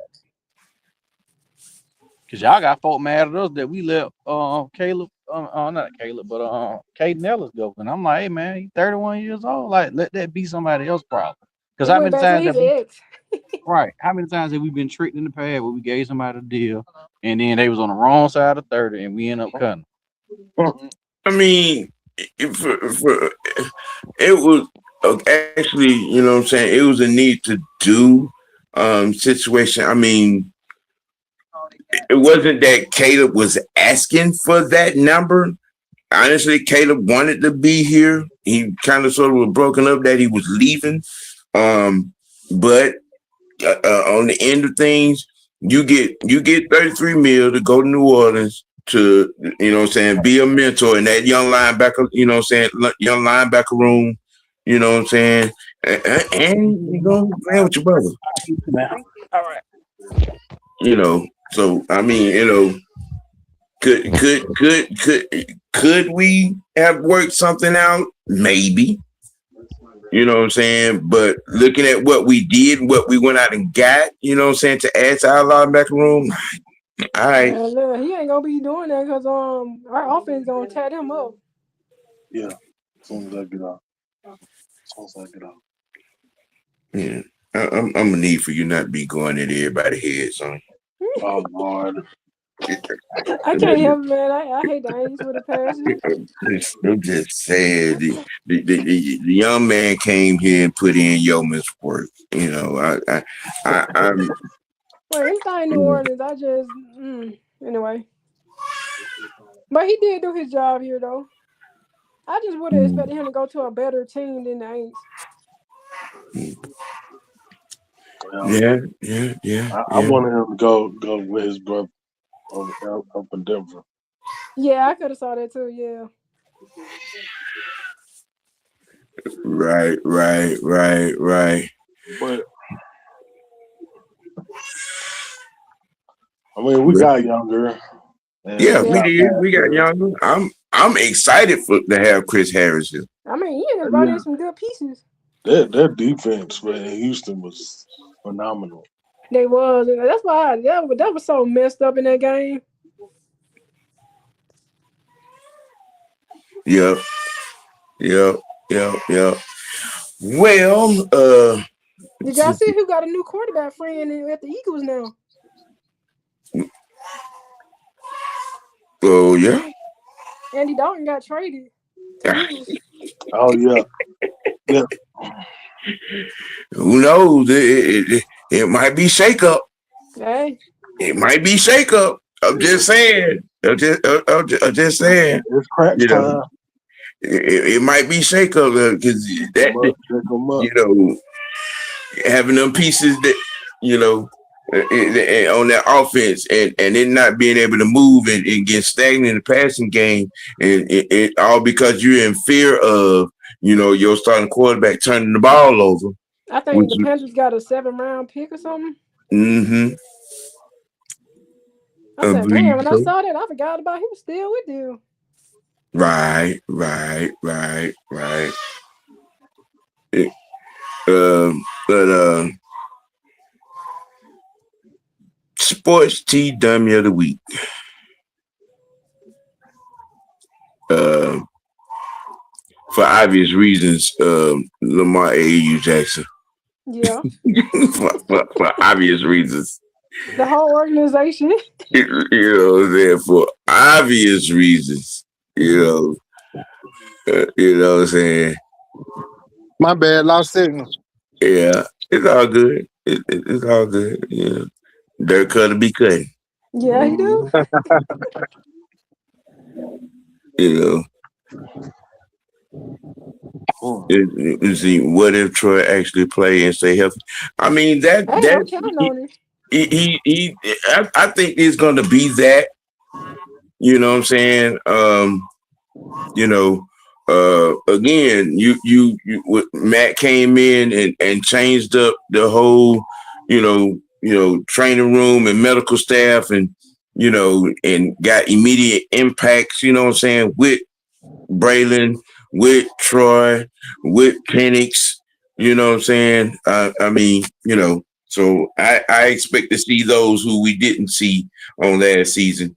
Cause y'all got folk mad at us that we let Caleb, not Caleb, but Caden Ellis go. And I'm like, hey man, he's 31 years old. Like, let that be somebody else's problem. Cause He how went many back to times his have we ex. right? How many times have we been tricked in the past where we gave somebody a deal and then they was on the wrong side of 30 and we end up cutting? I mean, it was actually, you know what I'm saying, it was a need to do situation. I mean, it wasn't that Caleb was asking for that number. Honestly, Caleb wanted to be here. He kind of sort of was broken up that he was leaving. But on the end of things, you get 33 mil to go to New Orleans to, you know what I'm saying, be a mentor in that young linebacker, you know what I'm saying, young linebacker room, you know what I'm saying, and you go playing with your brother. All right. You know, so I mean, you know, could we have worked something out? Maybe. You know what I'm saying? But looking at what we did, what we went out and got, you know what I'm saying, to add to our linebacker room, all right. Man, look, he ain't gonna be doing that because our offense gonna tear them up. Yeah. As soon as I get out. Yeah. I'm gonna need for you not to be going into everybody's head, son. Oh Lord. I can't help it, man. I hate the Aints with a passion. I'm just saying, the young man came here and put in yeoman's work. You know, I'm. Well, anything New Orleans, I just anyway. But he did do his job here though. I just would have expected him to go to a better team than the Aints. Yeah. I wanted him to go with his brother up in Denver. Yeah, I could have saw that too. Yeah. Right. But I mean, we got younger. Yeah, Yeah. we got younger. I'm excited to have Chris Harris here. I mean, he just brought in some good pieces. Their defense, man, in Houston was phenomenal. They was. And that's why that was so messed up in that game. Yep. Well, Did y'all see who got a new quarterback friend at the Eagles now? oh yeah. Andy Dalton got traded to Eagles. Oh yeah. Who knows? It might be shake up. Hey. It might be shake up. I'm just saying. I'm just saying. It's cracks time. It might be shake up because that you know, having them pieces that you know on that offense and it not being able to move and get stagnant in the passing game and it all because you're in fear of your starting quarterback turning the ball over. I think the Panthers got a 7th-round pick or something. Mm-hmm. I said, man, when I saw that, I forgot about he was still with you. Right. But sports tea dummy of the week. For obvious reasons, Lamar AAU Jackson. Yeah. for obvious reasons. The whole organization. For obvious reasons. You know what I'm saying? My bad, lost signal. Yeah, it's all good. It's all good. Yeah. Dirt cutter be cutting. Yeah, he do. You know. See, what if Troy actually play and stay healthy? I mean, Hey, I'm counting on it. I think it's going to be that. You know what I'm saying? You know, again, Matt came in and changed up the whole, training room and medical staff, and and got immediate impacts. You know what I'm saying, with Braylon, with Troy, with Penix. You know what I'm saying? I mean, so I expect to see those who we didn't see on last season,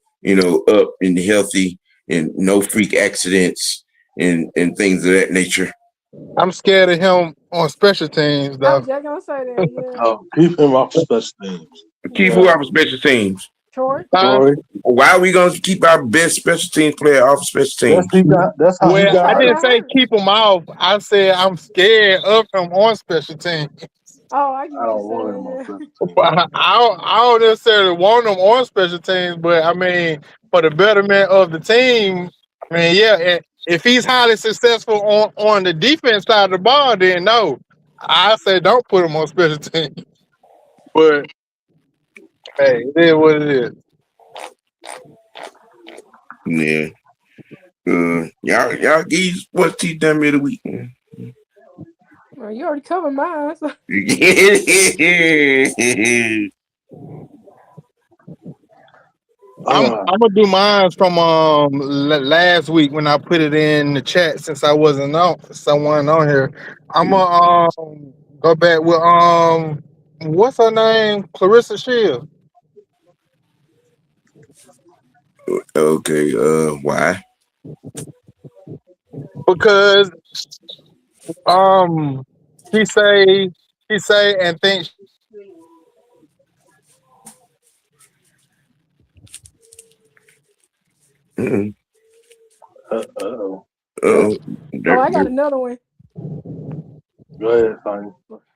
up and healthy and no freak accidents and things of that nature. I'm scared of him on special teams, I though. was just gonna say that. Yeah. Oh, keep him off special teams. Keep who Yeah. off special teams? Troy. Sorry. Why are we going to keep our best special teams player off special teams? That's how he Well, got I hurt. didn't say keep him off. I said I'm scared of him on special teams. Oh, I get I what don't want you're him on saying. special Yeah. teams. But I don't necessarily want him on special teams, but I mean, for the betterment of the team, I mean, yeah, if he's highly successful on the defense side of the ball, then no. I say don't put him on special teams. But hey, it is what it is. Yeah. Y'all geese, what's team dummy of the week? Well, you already covered mine. So. I'm gonna do mine from last week when I put it in the chat since I wasn't someone on here. I'm gonna go back with what's her name? Clarissa Shields. Okay, why? Because um she say and think Mm-mm. Uh-oh. Oh, Oh, I got another one. Go ahead, Sonny.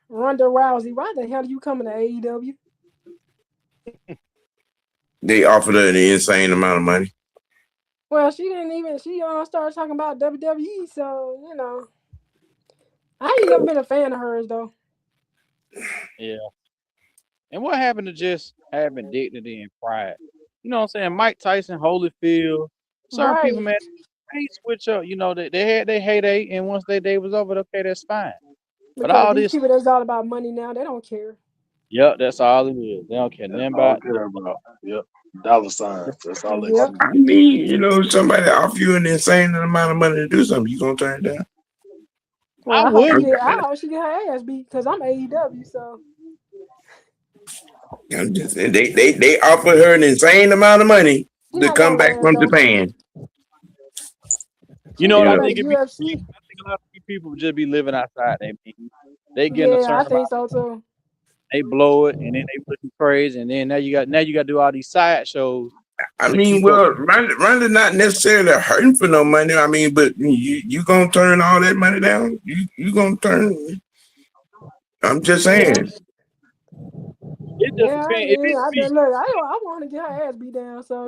Ronda Rousey. Why the hell are you coming to AEW? they offered her an insane amount of money. Well, she didn't even. She started talking about WWE. So I ain't never been a fan of hers though. Yeah. And what happened to just having dignity and pride? You know what I'm saying? Mike Tyson, Holyfield, certain people, man, they switch up. They had their heyday, and once their day was over, okay, that's fine. But Because all these this, people that's all about money now, they don't care. yep, that's all it is. They don't care nothing about. Yep. Dollar signs. That's all they Yep. see. I mean, somebody offer you an insane amount of money to do something, you gonna turn it down? Well, I I hope would. she get her ass beat because I'm AEW. So I'm just saying, they offered her an insane amount of money she to not come gonna back last from though. Japan. She You know need what to I go back think to it be? I UFC. think a lot of these people just be living outside their means. They getting a Yeah, I certain think amount, so too. they blow it, and then they looking crazy, and then now you got to do all these side shows. I to mean, keep up. well, Ronda not necessarily hurting for no money. I mean, but you gonna turn all that money down? You gonna turn? I'm just saying. It just Yeah, depends. If yeah. it's me, Look, I want to get her ass beat down. So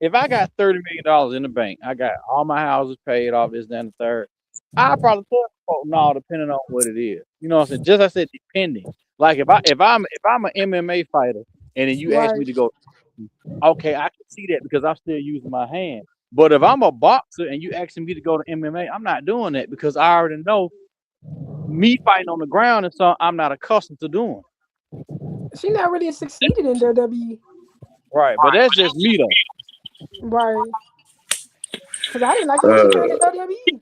if I got $30 million in the bank, I got all my houses paid off, this, that, and the third. I probably tell folk no, depending on what it is. You know what I'm saying? Just I said depending. Like if I'm an MMA fighter and then you ask me right. to go, okay, I can see that because I'm still using my hand. But if I'm a boxer and you asking me to go to MMA, I'm not doing that because I already know me fighting on the ground is something I'm not accustomed to doing. She not really succeeded in WWE. Right, but that's just me though. Right. Because I didn't like her when she came to WWE.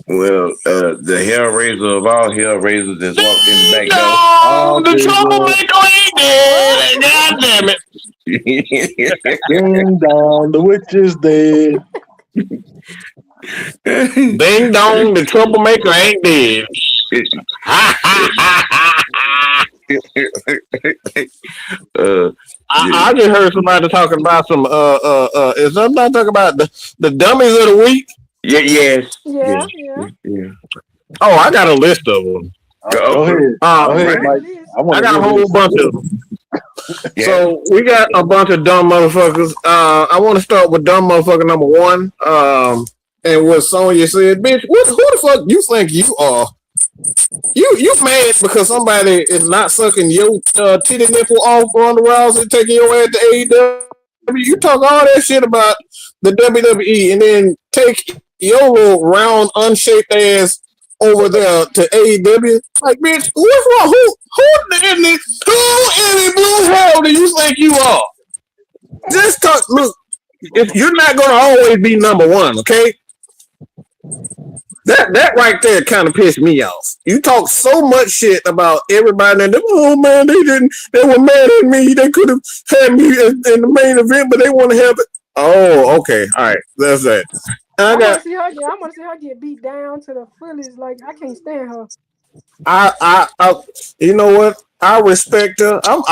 Well, the Hellraiser of all Hellraisers just walked in the back door. no, the troublemaker ain't dead. God damn it. Ding dong, the witch is dead. Ding dong, the troublemaker ain't dead. I just heard somebody talking about some is somebody talking about the dummies of the week? Yes. Yeah. Oh, I got a list of them. Go ahead. Go ahead, Mike. I got a whole bunch of them. So we got a bunch of dumb motherfuckers. I want to start with dumb motherfucker number one. And what Sonya said, bitch, who the fuck you think you are? You mad because somebody is not sucking your titty nipple off on the Rousey, taking your ass to AEW? You talk all that shit about the WWE and then take your little round, unshaped ass over there to AEW. Like, bitch, what's wrong? Who in the blue hell do you think you are? Just talk. Look, if you're not gonna always be number one, okay? That right there kind of pissed me off. You talk so much shit about everybody, and oh man, they were mad at me. They could have had me in the main event, but they want to have it. Oh, okay, all right, that's that. I want to see her get beat down to the fullest. Like, I can't stand her. I you know what? I respect her. I'm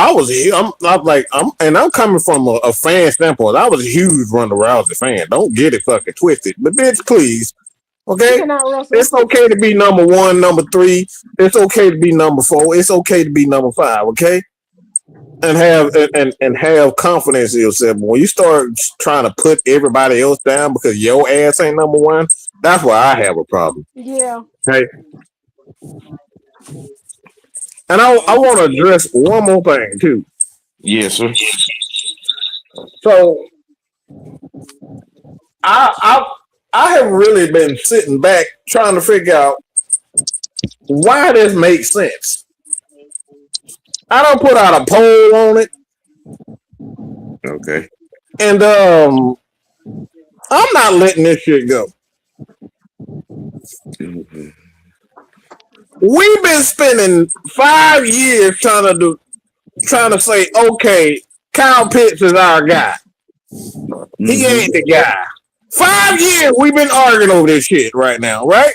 coming from a fan standpoint. I was a huge Ronda Rousey fan. Don't get it fucking twisted, but bitch, please. Okay, it's okay to be number one, number three. It's okay to be number four. It's okay to be number five. Okay, and have confidence in yourself. But when you start trying to put everybody else down because your ass ain't number one, that's where I have a problem. Yeah. Okay. And I want to address one more thing too. Yes, sir. So I have really been sitting back trying to figure out why this makes sense. I don't put out a poll on it. Okay. And I'm not letting this shit go. Mm-hmm. We've been spending 5 years trying to say, okay, Kyle Pitts is our guy. Mm-hmm. He ain't the guy. 5 years we've been arguing over this shit right now, right?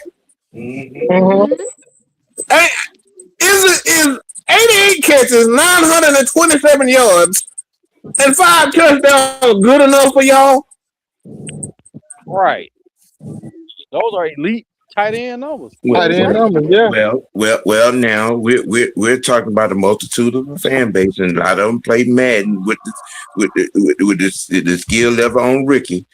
Mm-hmm. Is 88 catches, 927 yards, and 5 touchdowns good enough for y'all? Right. Those are elite tight end numbers. Well. Now we're talking about a multitude of a fan base, and a lot of them play Madden with the skill level on Ricky.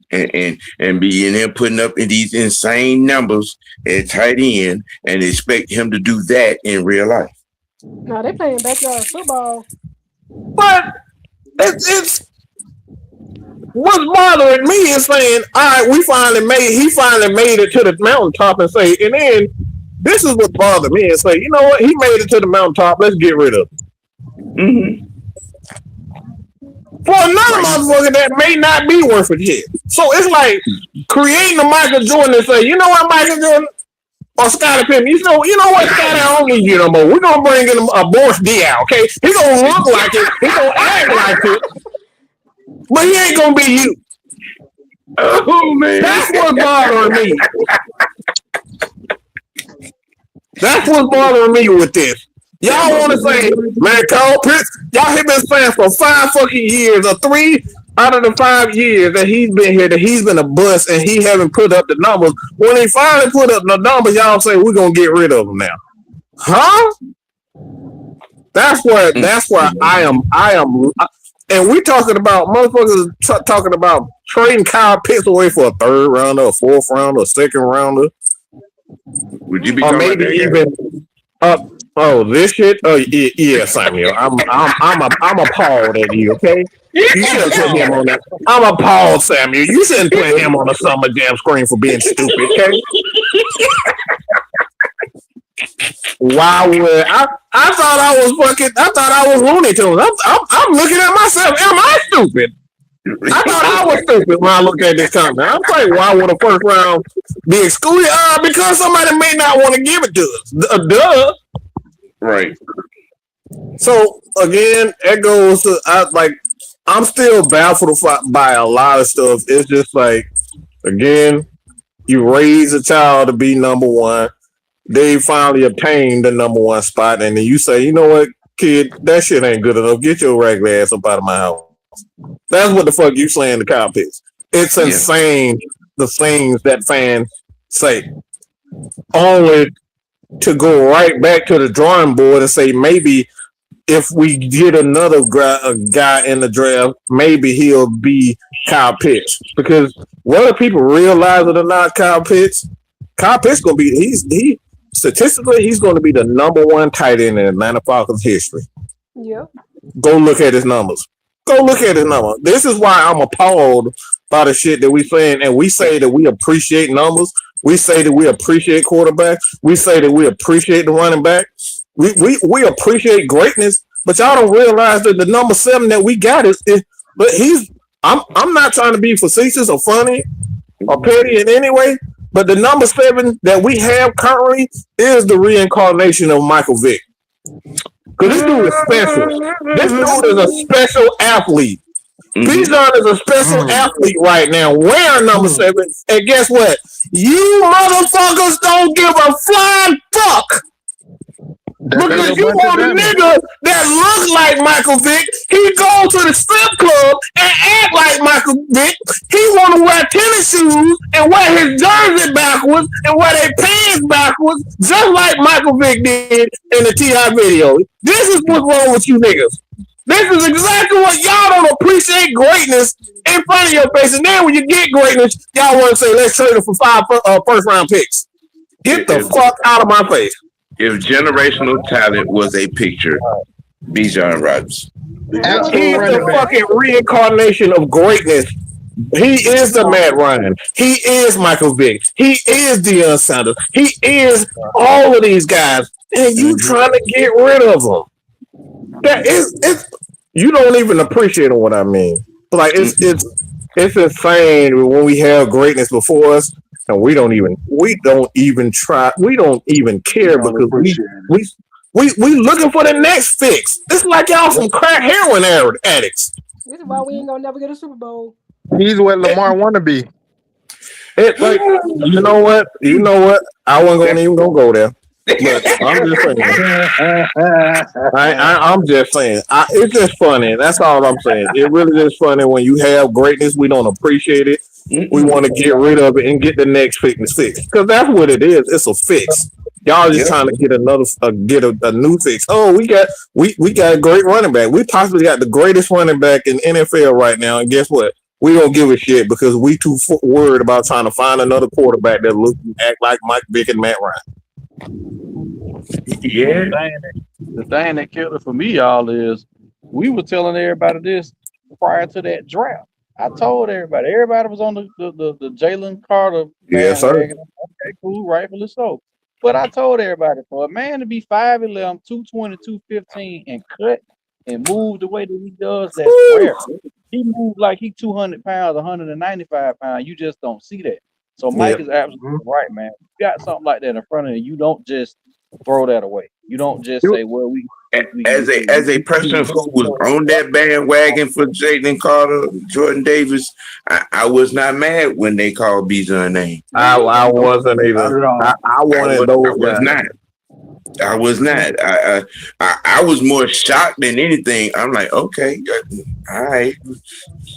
And be in there putting up in these insane numbers at tight end and expect him to do that in real life. No, they playing backyard football. But it's what's bothering me is saying, all right, he finally made it to the mountaintop and say, and then this is what bothered me and say, you know what, he made it to the mountaintop, let's get rid of him. Mm-hmm. For another motherfucker that may not be worth a shit. So it's like creating a Michael Jordan and say, you know what, Michael Jordan or Scottie Pippen, you know what, Scottie, I don't need you no more. We're gonna bring in a Boris Diaw, okay? He gonna look like it, he gonna act like it, but he ain't gonna be you. Oh man, that's what's bothering me. That's what's bothering me with this. Y'all want to say, man, Kyle Pitts, y'all have been saying for 5 fucking years, or 3 out of the 5 years that he's been here, that he's been a bust and he haven't put up the numbers. When he finally put up the numbers, y'all say we're gonna get rid of him now. Huh? That's where I am, and we talking about motherfuckers talking about trading Kyle Pitts away for a 3rd rounder, a 4th rounder, a 2nd rounder. Would you be or maybe even this shit? Oh yeah, Samuel. I'm appalled at you. Okay, you shouldn't put him on that. I'm appalled, Samuel. You shouldn't put him on the Summer Jam screen for being stupid. Okay. Why would I thought I was Looney Tunes. I'm looking at myself. Am I stupid? I thought I was stupid when I looked at this comment. I'm like, why would a 1st round be excluded? Because somebody may not want to give it to us. Duh. Right. So again, it goes to I'm still baffled by a lot of stuff. It's just like, again, you raise a child to be number one. They finally obtained the number one spot, and then you say, you know what, kid, that shit ain't good enough. Get your regular ass up out of my house. That's what the fuck you saying to Kyle Pitts. It's insane the things that fans say. Only to go right back to the drawing board and say maybe if we get another guy in the draft, maybe he'll be Kyle Pitts. Because whether people realize it or not, Kyle Pitts gonna be he statistically he's gonna be the number one tight end in Atlanta Falcons history. Yep. Go look at his numbers. This is why I'm appalled by the shit that we saying, and we say that we appreciate numbers. We say that we appreciate quarterbacks. We say that we appreciate the running back. We appreciate greatness, but y'all don't realize that the number 7 that we got is but I'm not trying to be facetious or funny or petty in any way, but the number 7 that we have currently is the reincarnation of Michael Vick. Because this dude is special. This dude is a special athlete. Bijan is a special athlete right now, wearing number 7. And guess what? You motherfuckers don't give a flying fuck. Because you want a nigga that look like Michael Vick. He go to the strip club and act like Michael Vick. He want to wear tennis shoes and wear his jersey backwards and wear their pants backwards, just like Michael Vick did in the T.I. video. This is what's wrong with you niggas. This is exactly what y'all don't appreciate greatness in front of your face. And then when you get greatness, y'all want to say, let's trade it for 5 first-round picks. Get the fuck out of my face. If generational talent was a picture, Bijan Robinson. He's the fucking reincarnation of greatness. He is the Matt Ryan. He is Michael Vick. He is Deion Sanders. He is all of these guys. And you trying to get rid of them. That is, you don't even appreciate what I mean. Like it's insane when we have greatness before us. And we don't even try. We don't even care because we looking for the next fix. It's like y'all some crack heroin addicts. This is why we ain't gonna never get a Super Bowl. He's what Lamar wanna be. It like you know what? I wasn't even gonna go there. But I'm just saying. I'm just saying. It's just funny. That's all I'm saying. It really is funny when you have greatness. We don't appreciate it. We want to get rid of it and get the next fix because that's what it is. It's a fix. Y'all just trying to get a new fix. Oh, we got a great running back. We possibly got the greatest running back in NFL right now. And guess what? We don't give a shit because we too worried about trying to find another quarterback that looks and act like Mike Vick and Matt Ryan. Yeah. The thing that killed it for me, y'all, is we were telling everybody this prior to that draft. I told everybody was on the Jalen Carter. Yes, sir. Okay, cool, rightfully so. But I told everybody, for a man to be 5'11", 220, 215, and cut and move the way that he does, that's rare. He moved like he 200 pounds, 195 pounds. You just don't see that. So Mike is absolutely right, man. You got something like that in front of you, you don't just throw that away. You don't just say, well, as a person who was on that bandwagon for Jalen Carter, Jordan Davis, I was not mad when they called Bijan's name. I wasn't either. I wanted those guys. I was not. I was more shocked than anything. I'm like, okay, all right,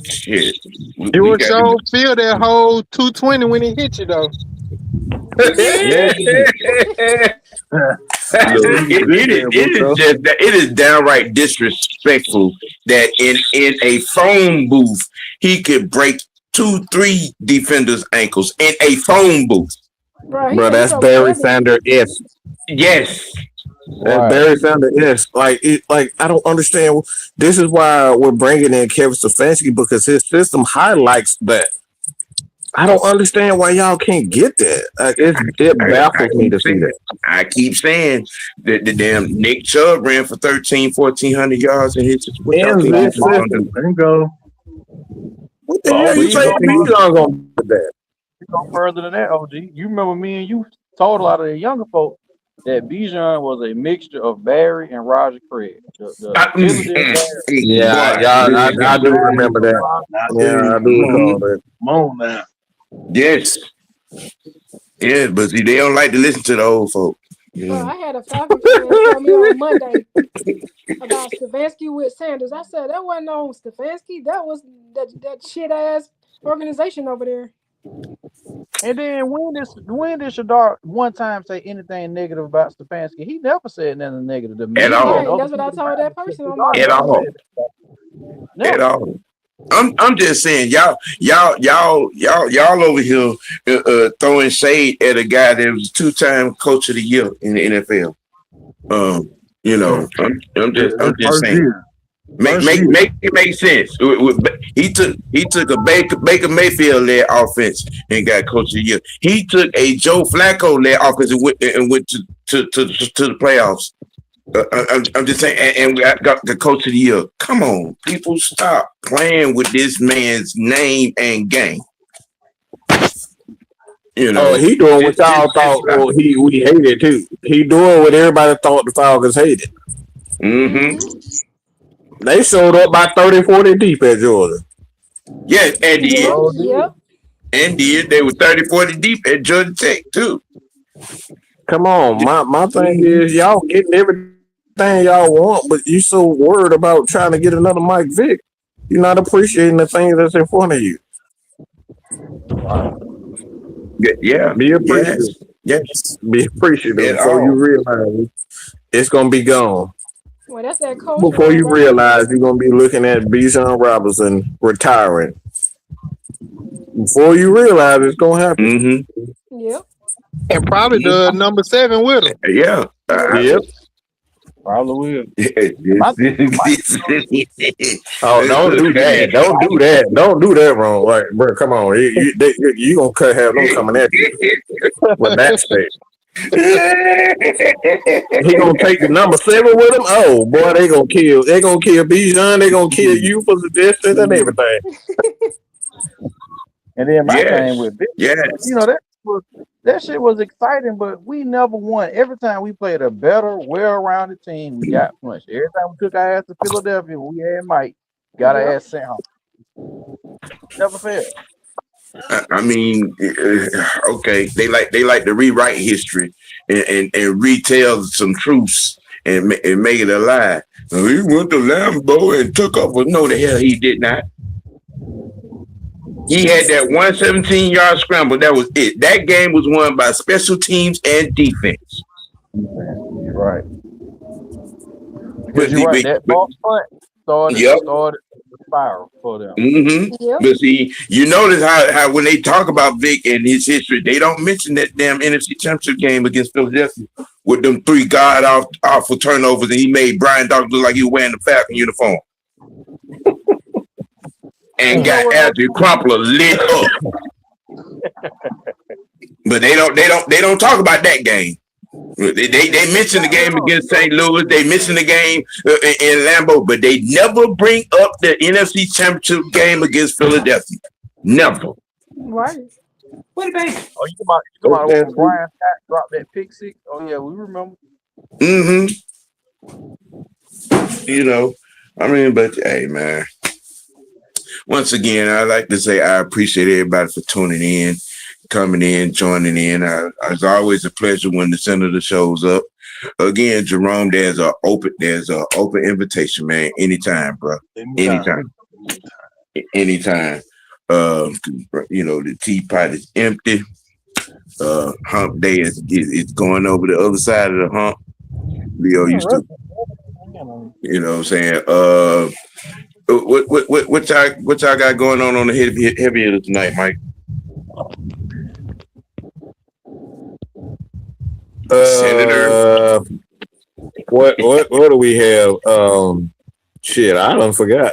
shit. You would so feel that whole 220 when he hit you, though. It is downright disrespectful that in a phone booth he could break 2-3 defenders' ankles in a phone booth. Bro, that's Barry Sanders. Yes. That's Barry Sanders. Yes. Like I don't understand. This is why we're bringing in Kevin Stefanski because his system highlights that. I don't understand why y'all can't get that. Like, it baffles me to see that. I keep saying that the damn Nick Chubb ran for 1,400 yards and hit What the hell you think Bijan's gonna do that? You go further than that, OG. You remember me and you told a lot of the younger folks that Bijan was a mixture of Barry and Roger Craig. I do remember that. Yeah, I do recall that. Come on now. Yes. Yeah, but see, they don't like to listen to the old folk. Bro, I had a Falcons fan tell me on Monday about Stefanski with Sanders. I said that wasn't on Stefanski. That was that shit ass organization over there. And then when did Shadar one time say anything negative about Stefanski? He never said nothing negative to me At and all. Right. other That's what I people told around that me. person on my Shadar At never post. all. said it. At Never. all. I'm just saying, y'all over here throwing shade at a guy that was 2-time coach of the year in the NFL. You know, I'm His just first saying. year. Make First make year. make it make sense. He took a Baker Mayfield led offense and got coach of the year. He took a Joe Flacco led offense and went to the playoffs. I'm just saying, and we got the coach of the year. Come on, people, stop playing with this man's name and game. You Oh, know, he doing what just y'all thought stop. we hated too. He doing what everybody thought the Falcons hated. Mm-hmm. They showed up by 30, 40 deep at Georgia. Yes, and did. Yep. Oh, Yep. And did. They were 30, 40 deep at Georgia Tech, too. Come on, my thing is y'all getting everything y'all want, but you so worried about trying to get another Mike Vick. You're not appreciating the things that's in front of you. Yeah. Be appreciative. Yes. Yes. Be appreciative At before you all. realize it's gonna be gone. Well, that's that coach Before mode you right there. realize you're gonna be looking at Bijan Robinson retiring. Before you realize it's gonna happen. Mm-hmm. Yep. And probably the number 7 with him. Yeah. Yep. probably will. Oh, don't do that. Don't do that. Don't do that wrong. Like, bro, come on. You gonna have them coming at you with that state. He gonna take the number 7 with him. Oh boy, they gonna kill. They gonna kill Bijan. They gonna kill you for suggestions and everything. And then my Yes. thing with this, Yes. you know, that shit was exciting, but we never won. Every time we played a better, well-rounded team, we got punched. Every time we took our ass to Philadelphia, we had Mike, got our ass sent home. Never failed. I mean, okay. They like to rewrite history and retell some truths and make it a lie. He went to Lambeau and took up. Well, no, the hell he did not. He had that 117-yard scramble. That was it. That game was won by special teams and defense. You're right. Because you're right. That false punt started the spiral for them. Mm-hmm. Yep. But see, you notice how when they talk about Vic and his history, they don't mention that damn NFC Championship game against Philadelphia with them 3 god awful turnovers, and he made Brian Dawkins look like he was wearing the Falcon uniform. And got Algie Crumpler lit up. But they don't talk about that game. They mention the game against St. Louis. They mention the game in Lambeau, but they never bring up the NFC Championship game against Philadelphia. Never. Right. What about it? Oh, you talking about when Brian Scott dropped that pick 6? Oh yeah, we remember. Mm-hmm. You know, I mean, but hey, man. Once again, I'd like to say I appreciate everybody for tuning in, coming in, joining in. It's always a pleasure when the senator shows up. Again, Jerome, there's an open invitation, man. Anytime, bro. Anytime. You know, the teapot is empty. Hump day is going over the other side of the hump. Leo used to, you know what I'm saying? What y'all got going on the heavy hitter tonight, Mike? Senator. What do we have? Shit, I done forgot.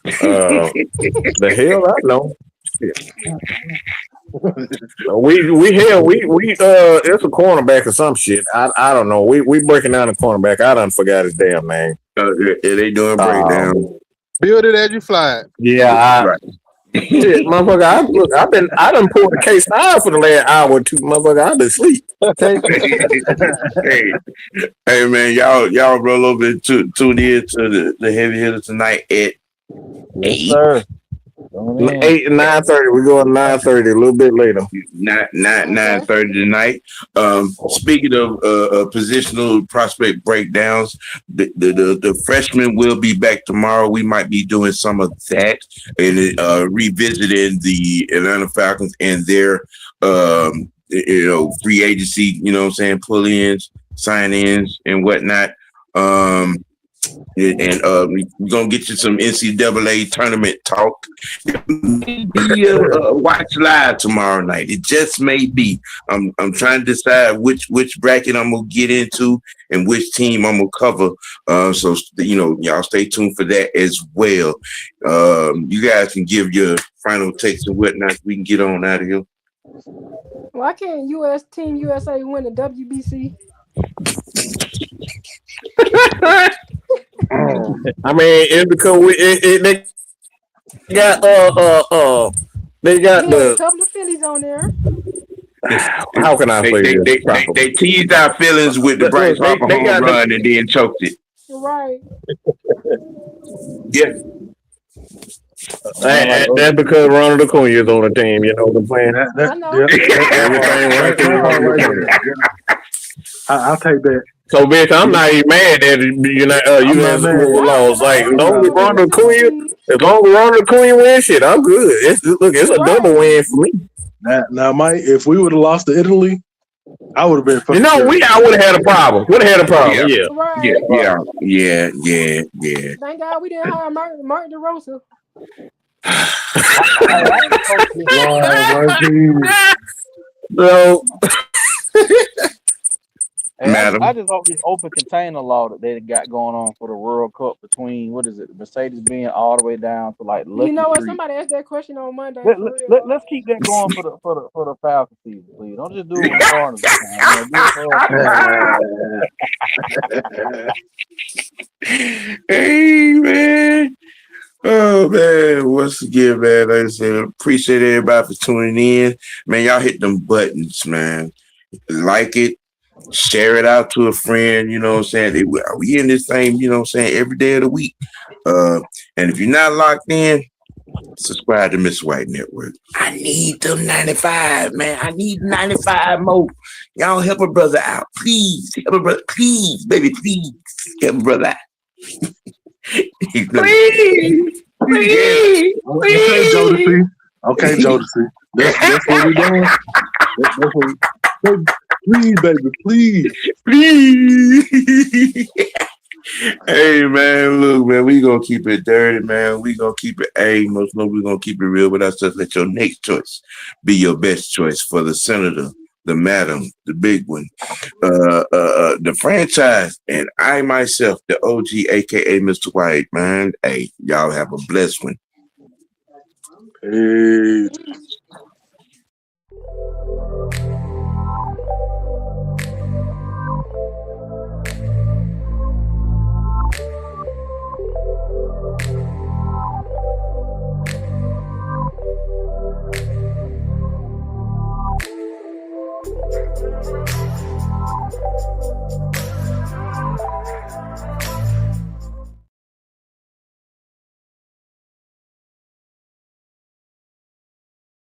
The hell I know. Shit. we it's a cornerback or some shit. I don't know. We breaking down the cornerback. I done forgot his damn name. They doing breakdown. Build it as you fly it. Yeah, right. Shit, motherfucker. I done pulled the case out for the last hour or two, motherfucker. I've been asleep. Hey man, y'all roll over and tune in to the heavy hitter tonight at 8. Yes, sir. Man. 8 and 9:30. We're going 9:30 a little bit later. Not Okay. 9:30 tonight. Speaking of positional prospect breakdowns, the freshmen will be back tomorrow. We might be doing some of that and revisiting the Atlanta Falcons and their free agency, you know what I'm saying, pull-ins, sign-ins, and whatnot. And we're gonna get you some NCAA tournament talk. Maybe watch live tomorrow night. It just may be. I'm trying to decide which bracket I'm gonna get into and which team I'm gonna cover. So y'all stay tuned for that as well. You guys can give your final takes and whatnot. We can get on out of here. Why can't Team USA win the WBC? I mean, it's because they got they got We had a couple of Phillies on there. How can I say this? They teased our feelings with the Bryce Harper home run and then choked it. Right. Yeah. That's because Ronald Acuna is on the team. You know what I'm saying? I know. I'll take that. So, bitch, I'm not even mad that U.S. lost. Like, as long as Ronald Acuna wins, shit, I'm good. It's a double win for me. Now, Mike, if we would have lost to Italy, I would have been. I would have had a problem. Right. Yeah. Thank God we didn't hire Mark DeRosa. So, Madam. I just hope this open container law that they got going on for the World Cup between Mercedes being all the way down to like Lucky You know what? Street. Somebody asked that question on Monday. Let's keep that going for the Falcon season, please. Don't just do it with Cardinals. Hey man. Oh man, once again, man, like I said, appreciate everybody for tuning in. Man, y'all hit them buttons, man. Like it, share it out to a friend, you know what I'm saying? We in this thing, you know what I'm saying, every day of the week. And if you're not locked in, subscribe to Miss White Network. I need them 95, man. I need 95 more. Y'all help a brother out. Please. Help a brother. Please, baby, please. Help a brother out. Please. Okay, Jodeci. That's what we're doing. That's what please, baby, please. Hey man, look, man, we gonna keep it dirty, man. We gonna keep it most know we gonna keep it real with ourselves. Let your next choice be your best choice for the senator, the madam, the big one, the franchise, and I myself, the OG, aka Mr. White, man. Hey, y'all have a blessed one. Peace.